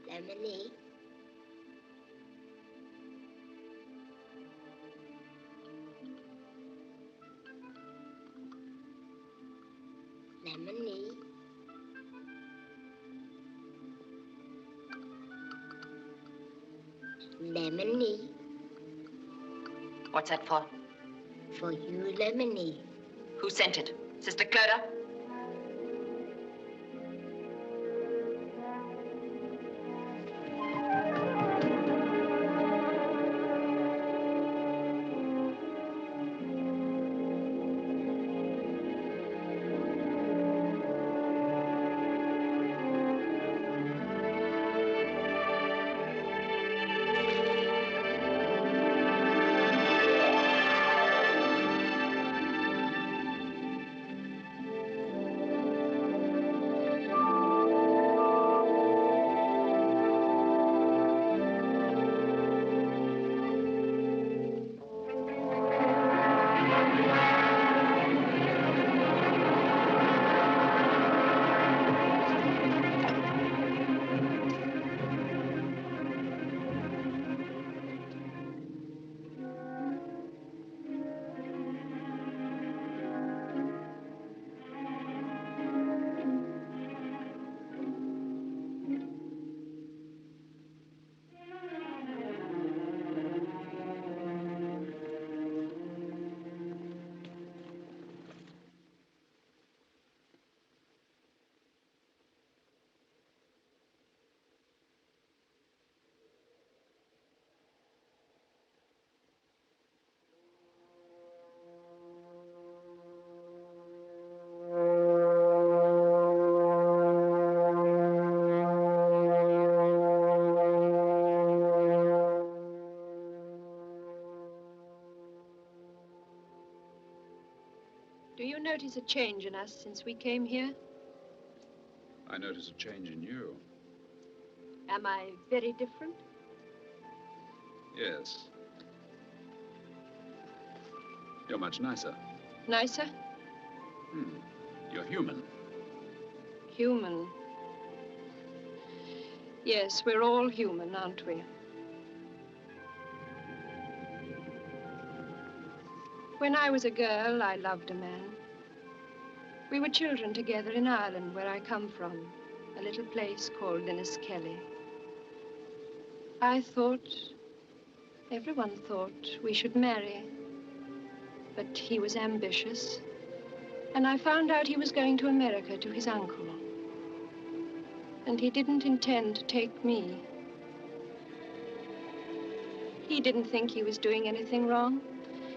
Lemony. Lemony. Lemony. What's that for? For you, Lemony. Who sent it? Sister Clodagh? Do you notice a change in us since we came here? I notice a change in you. Am I very different? Yes. You're much nicer. Nicer? You're human. Human. Yes, we're all human, aren't we? When I was a girl, I loved a man. We were children together in Ireland, where I come from, a little place called Inniskelly. I thought, everyone thought, we should marry. But he was ambitious, and I found out he was going to America to his uncle. And he didn't intend to take me. He didn't think he was doing anything wrong.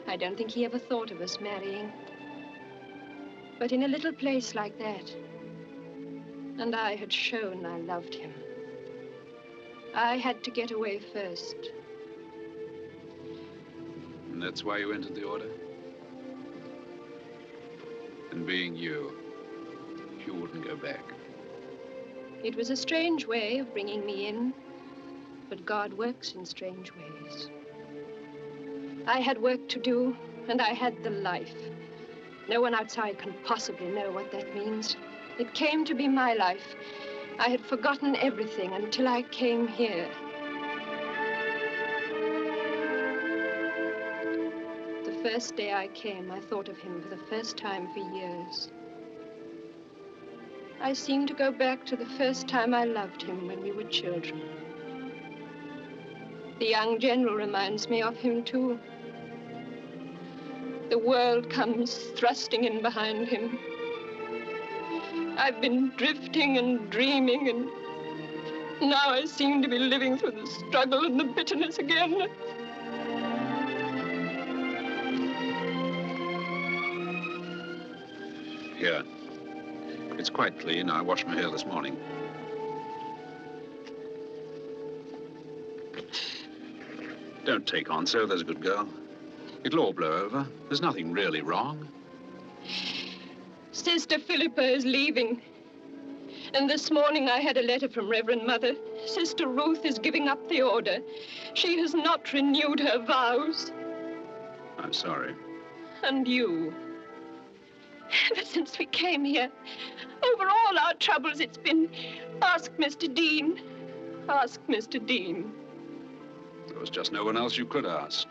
I don't think he ever thought of us marrying. But in a little place like that, and I had shown I loved him. I had to get away first. And that's why you entered the order? And being you wouldn't go back. It was a strange way of bringing me in, but God works in strange ways. I had work to do, and I had the life. No one outside can possibly know what that means. It came to be my life. I had forgotten everything until I came here. The first day I came, I thought of him for the first time for years. I seemed to go back to the first time I loved him when we were children. The young general reminds me of him, too. The world comes thrusting in behind him. I've been drifting and dreaming, and now I seem to be living through the struggle and the bitterness again. Here. It's quite clean. I washed my hair this morning. Don't take on so, there's a good girl. It'll all blow over. There's nothing really wrong. Sister Philippa is leaving. And this morning I had a letter from Reverend Mother. Sister Ruth is giving up the order. She has not renewed her vows. I'm sorry. And you. Ever since we came here, over all our troubles, it's been, ask Mr. Dean. Ask Mr. Dean. There was just no one else you could ask.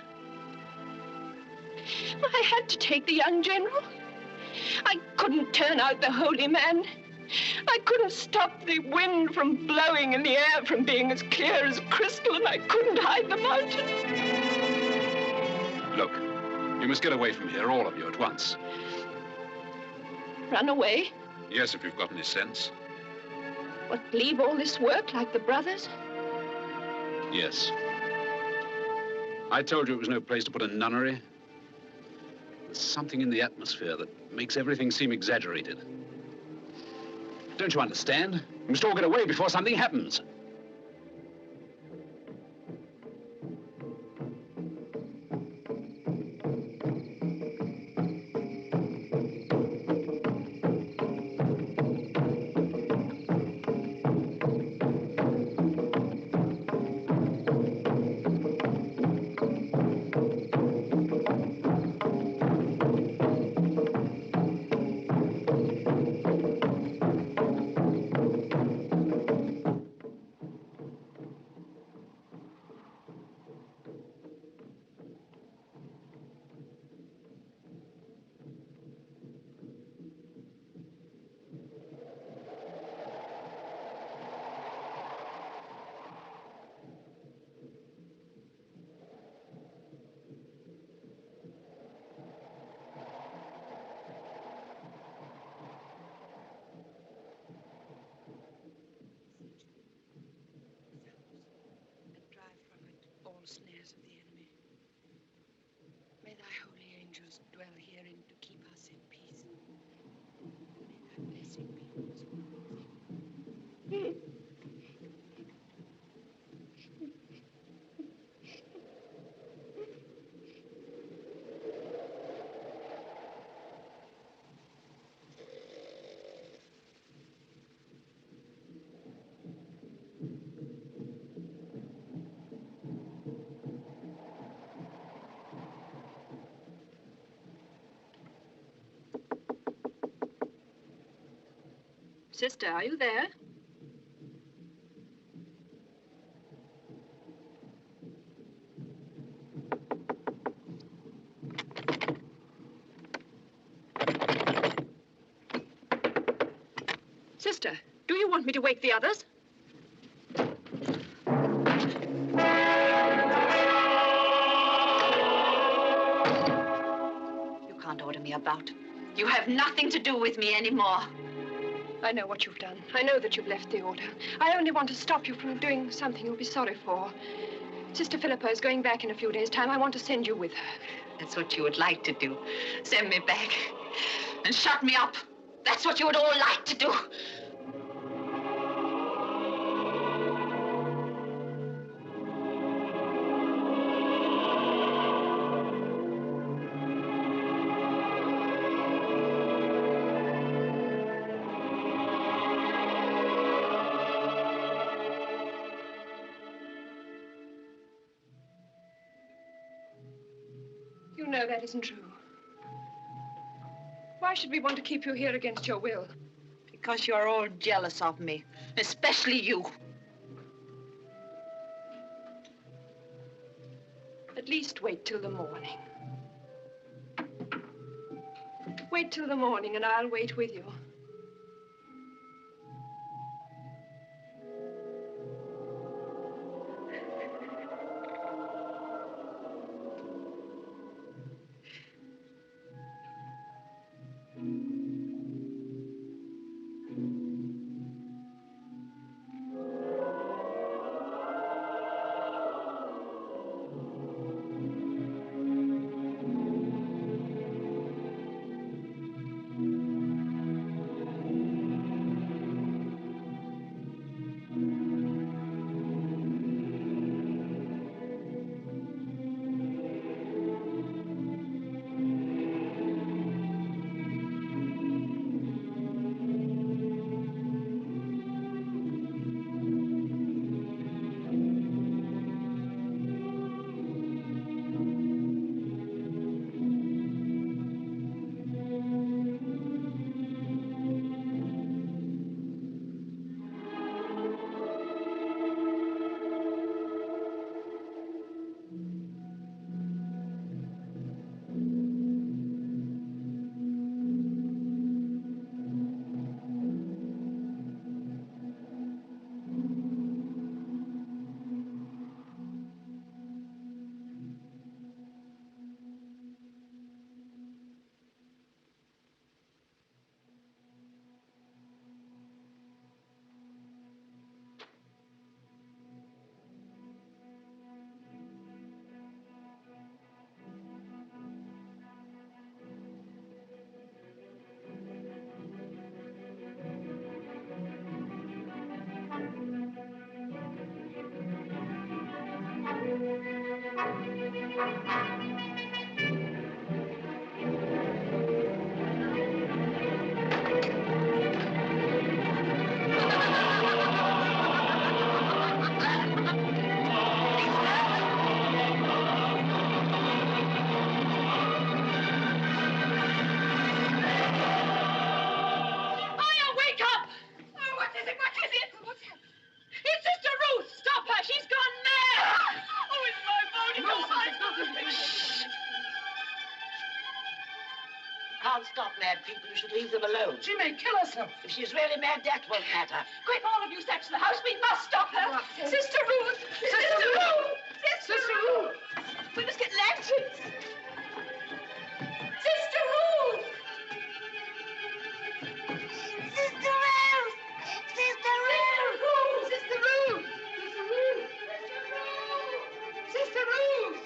I had to take the young general. I couldn't turn out the holy man. I couldn't stop the wind from blowing and the air from being as clear as crystal, and I couldn't hide the mountains. Look, you must get away from here, all of you, at once. Run away? Yes, if you've got any sense. What, leave all this work like the brothers? Yes. I told you it was no place to put a nunnery. There's something in the atmosphere that makes everything seem exaggerated. Don't you understand? You must all get away before something happens. Snares of the enemy. May thy holy angels dwell herein to keep us in peace. May thy blessing be with us always. Sister, are you there? Sister, do you want me to wake the others? You can't order me about. You have nothing to do with me anymore. I know what you've done. I know that you've left the order. I only want to stop you from doing something you'll be sorry for. Sister Philippa is going back in a few days' time. I want to send you with her. That's what you would like to do. Send me back and shut me up. That's what you would all like to do. no, that isn't true. Why should we want to keep you here against your will? Because you're all jealous of me, especially you. At least wait till the morning. Wait till the morning and I'll wait with you. Can't stop mad people. You should leave them alone. She may kill herself. If she's really mad, that won't matter. Quick, all of you, search the house. We must stop her. Sister Ruth! Sister Ruth! Sister Ruth! We must get lanterns. Sister Ruth! Sister Ruth! Sister Ruth! Sister Ruth! Sister Ruth!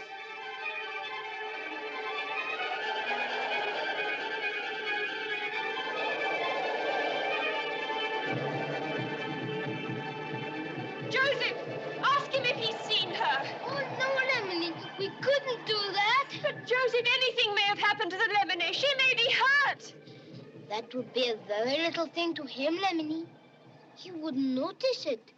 Joseph, ask him if he's seen her. Oh, no, Lemony, we couldn't do that. But, Joseph, anything may have happened to the Lemony. She may be hurt. That would be a very little thing to him, Lemony. He wouldn't notice it.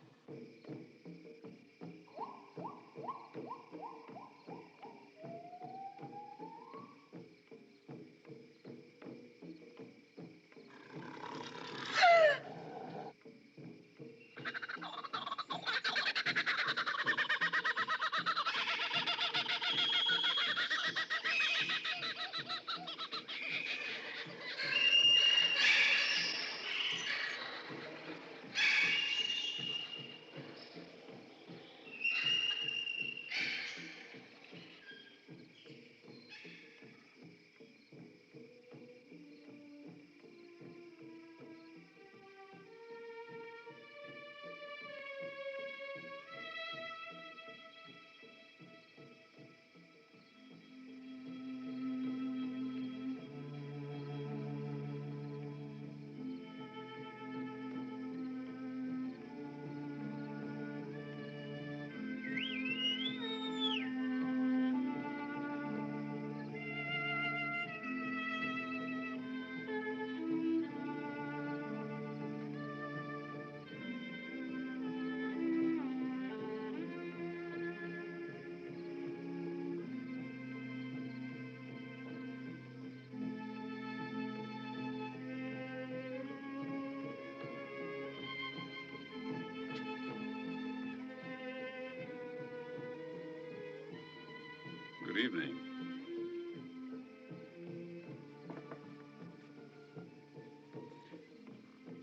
Good evening.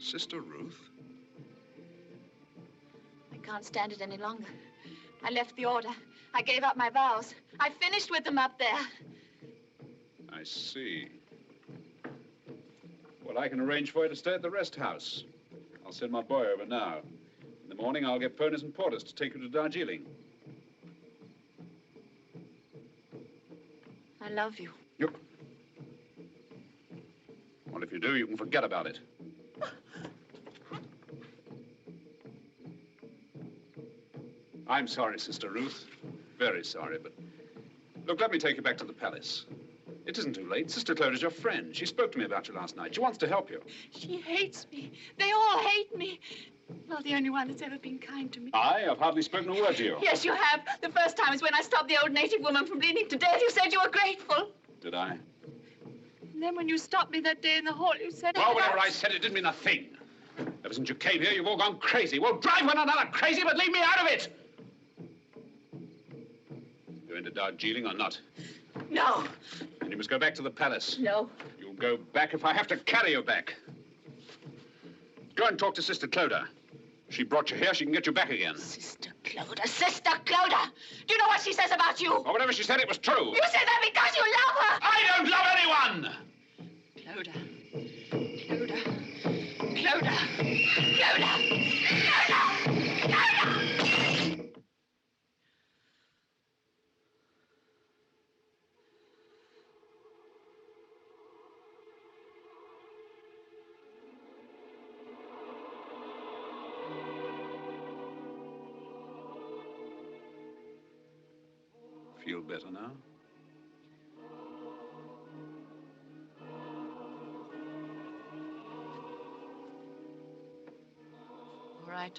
Sister Ruth? I can't stand it any longer. I left the order. I gave up my vows. I finished with them up there. I see. Well, I can arrange for you to stay at the rest house. I'll send my boy over now. In the morning, I'll get ponies and porters to take you to Darjeeling. I love you. Well, if you do, you can forget about it. I'm sorry, Sister Ruth. Very sorry, but... Look, let me take you back to the palace. It isn't too late. Sister Cloda's your friend. She spoke to me about you last night. She wants to help you. She hates me. They all hate me. You're the only one that's ever been kind to me. I've hardly spoken a word to you. Yes, you have. The first time is when I stopped the old native woman from bleeding to death. You said you were grateful. Did I? And then when you stopped me that day in the hall, you said... Well, whatever I said, it didn't mean a thing. Ever since you came here, you've all gone crazy. Well, drive one another crazy, but leave me out of it. Going to Darjeeling or not? No. Then you must go back to the palace. No. You'll go back if I have to carry you back. Go and talk to Sister Cloda. She brought you here, she can get you back again. Sister Cloda, Sister Cloda! Do you know what she says about you? Or whatever she said, it was true. You said that because you love her! I don't love anyone! Cloda. Cloda. Cloda. Cloda. Cloda. Cloda! Feel better now? All right.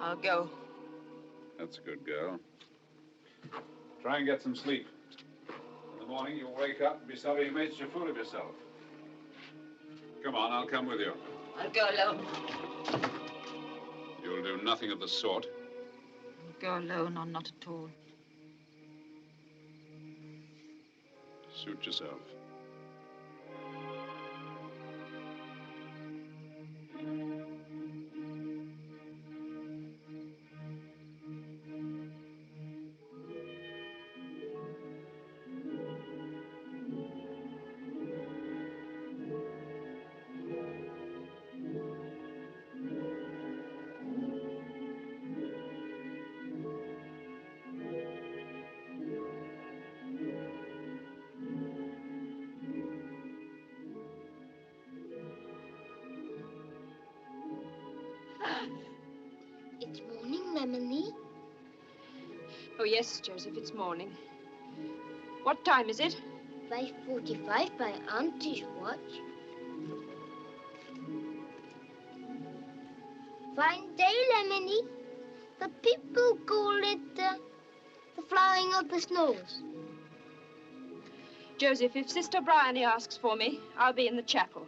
I'll go. That's a good girl. Try and get some sleep. In the morning, you'll wake up and be sorry you made such a fool of yourself. Come on, I'll come with you. I'll go alone. You'll do nothing of the sort. Go alone or not at all. Suit yourself. It's morning, Lemony. Oh, yes, Joseph, it's morning. What time is it? 5:45 by Auntie's watch. Fine day, Lemony. The people call it the flying of the snows. Joseph, if Sister Bryony asks for me, I'll be in the chapel.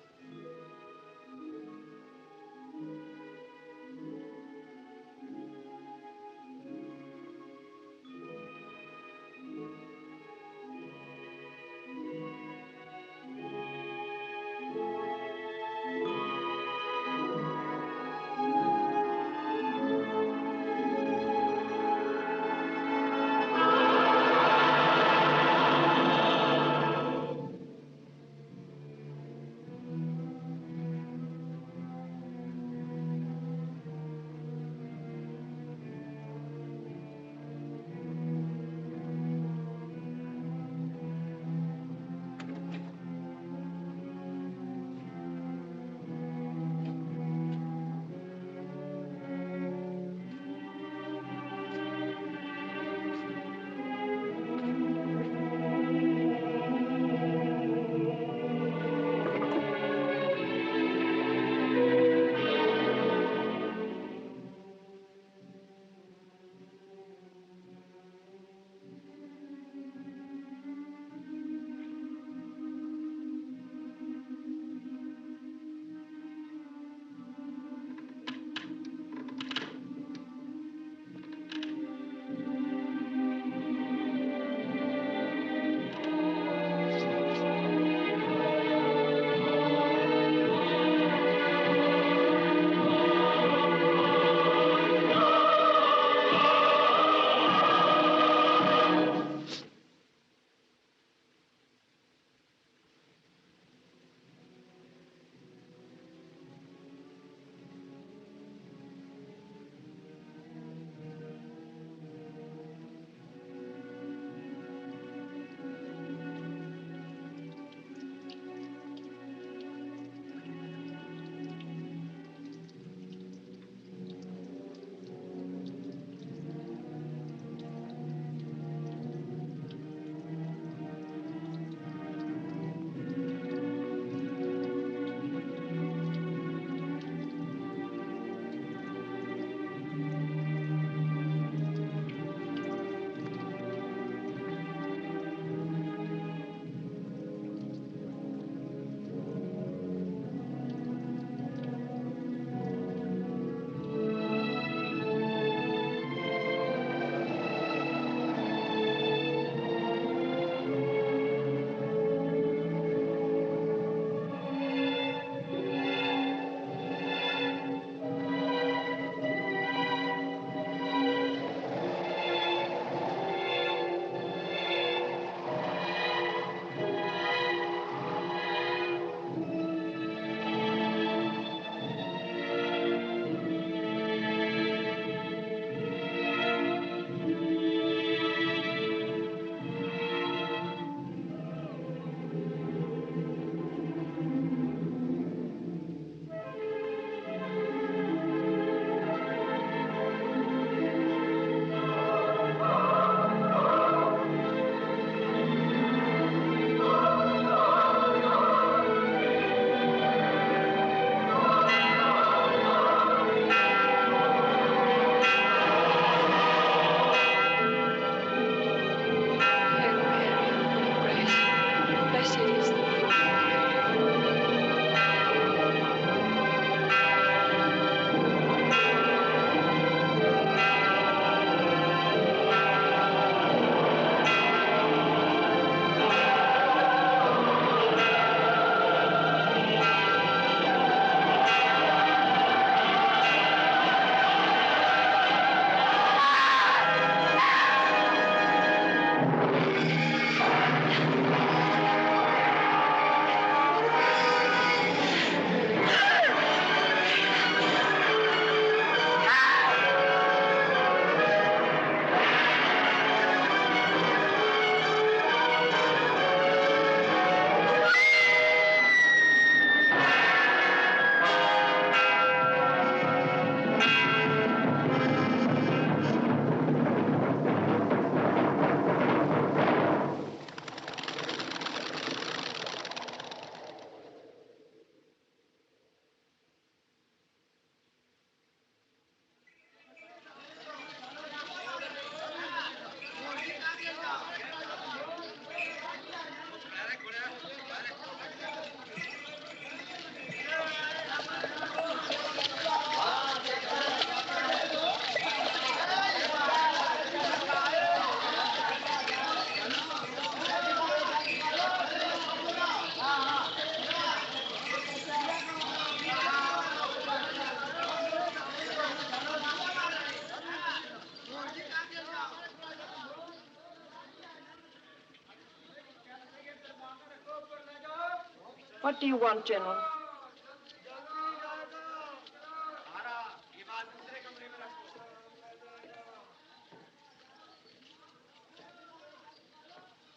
What do you want, General?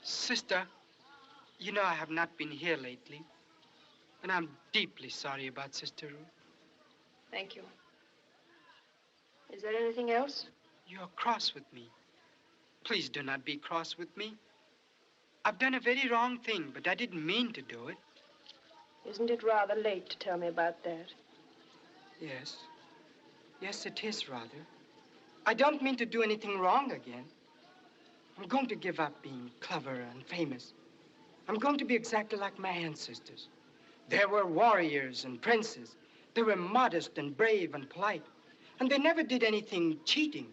Sister, you know I have not been here lately. And I'm deeply sorry about Sister Ruth. Thank you. Is there anything else? You're cross with me. Please do not be cross with me. I've done a very wrong thing, but I didn't mean to do it. Isn't it rather late to tell me about that? Yes. Yes, it is rather. I don't mean to do anything wrong again. I'm going to give up being clever and famous. I'm going to be exactly like my ancestors. They were warriors and princes. They were modest and brave and polite. And they never did anything cheating.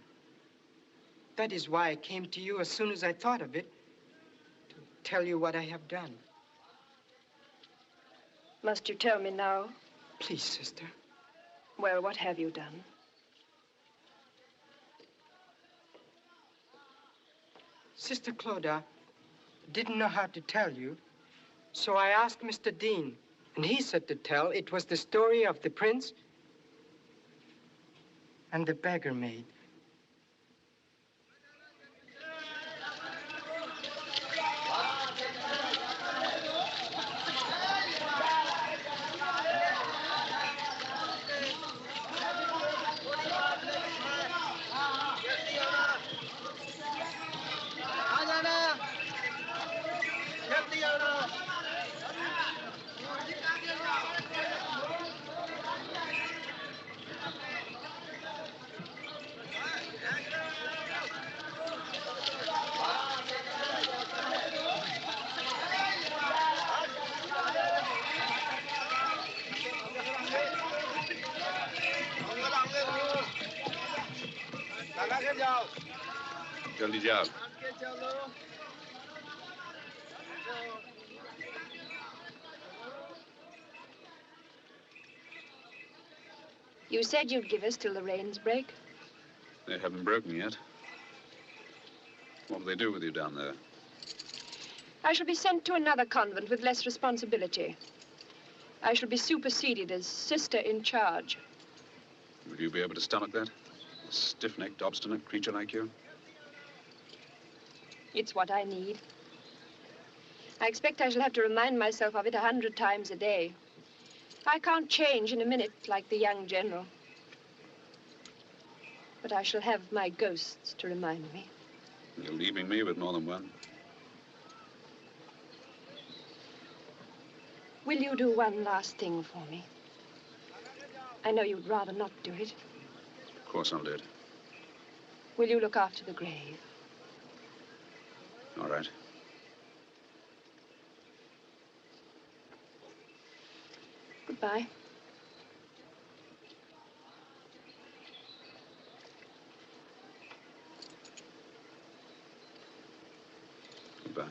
That is why I came to you as soon as I thought of it, to tell you what I have done. Must you tell me now? Please, sister. Well, what have you done? Sister Clodagh didn't know how to tell you, so I asked Mr. Dean, and he said to tell it was the story of the prince and the beggar maid. जल्दी जाओ। You said you'd give us till the rains break. They haven't broken yet. What will they do with you down there? I shall be sent to another convent with less responsibility. I shall be superseded as sister in charge. Will you be able to stomach that? A stiff-necked, obstinate creature like you? It's what I need. I expect I shall have to remind myself of it 100 times a day. I can't change in a minute like the young general. But I shall have my ghosts to remind me. You're leaving me with more than one. Will you do one last thing for me? I know you'd rather not do it. Of course I'll do it. Will you look after the grave? All right. Goodbye. Goodbye.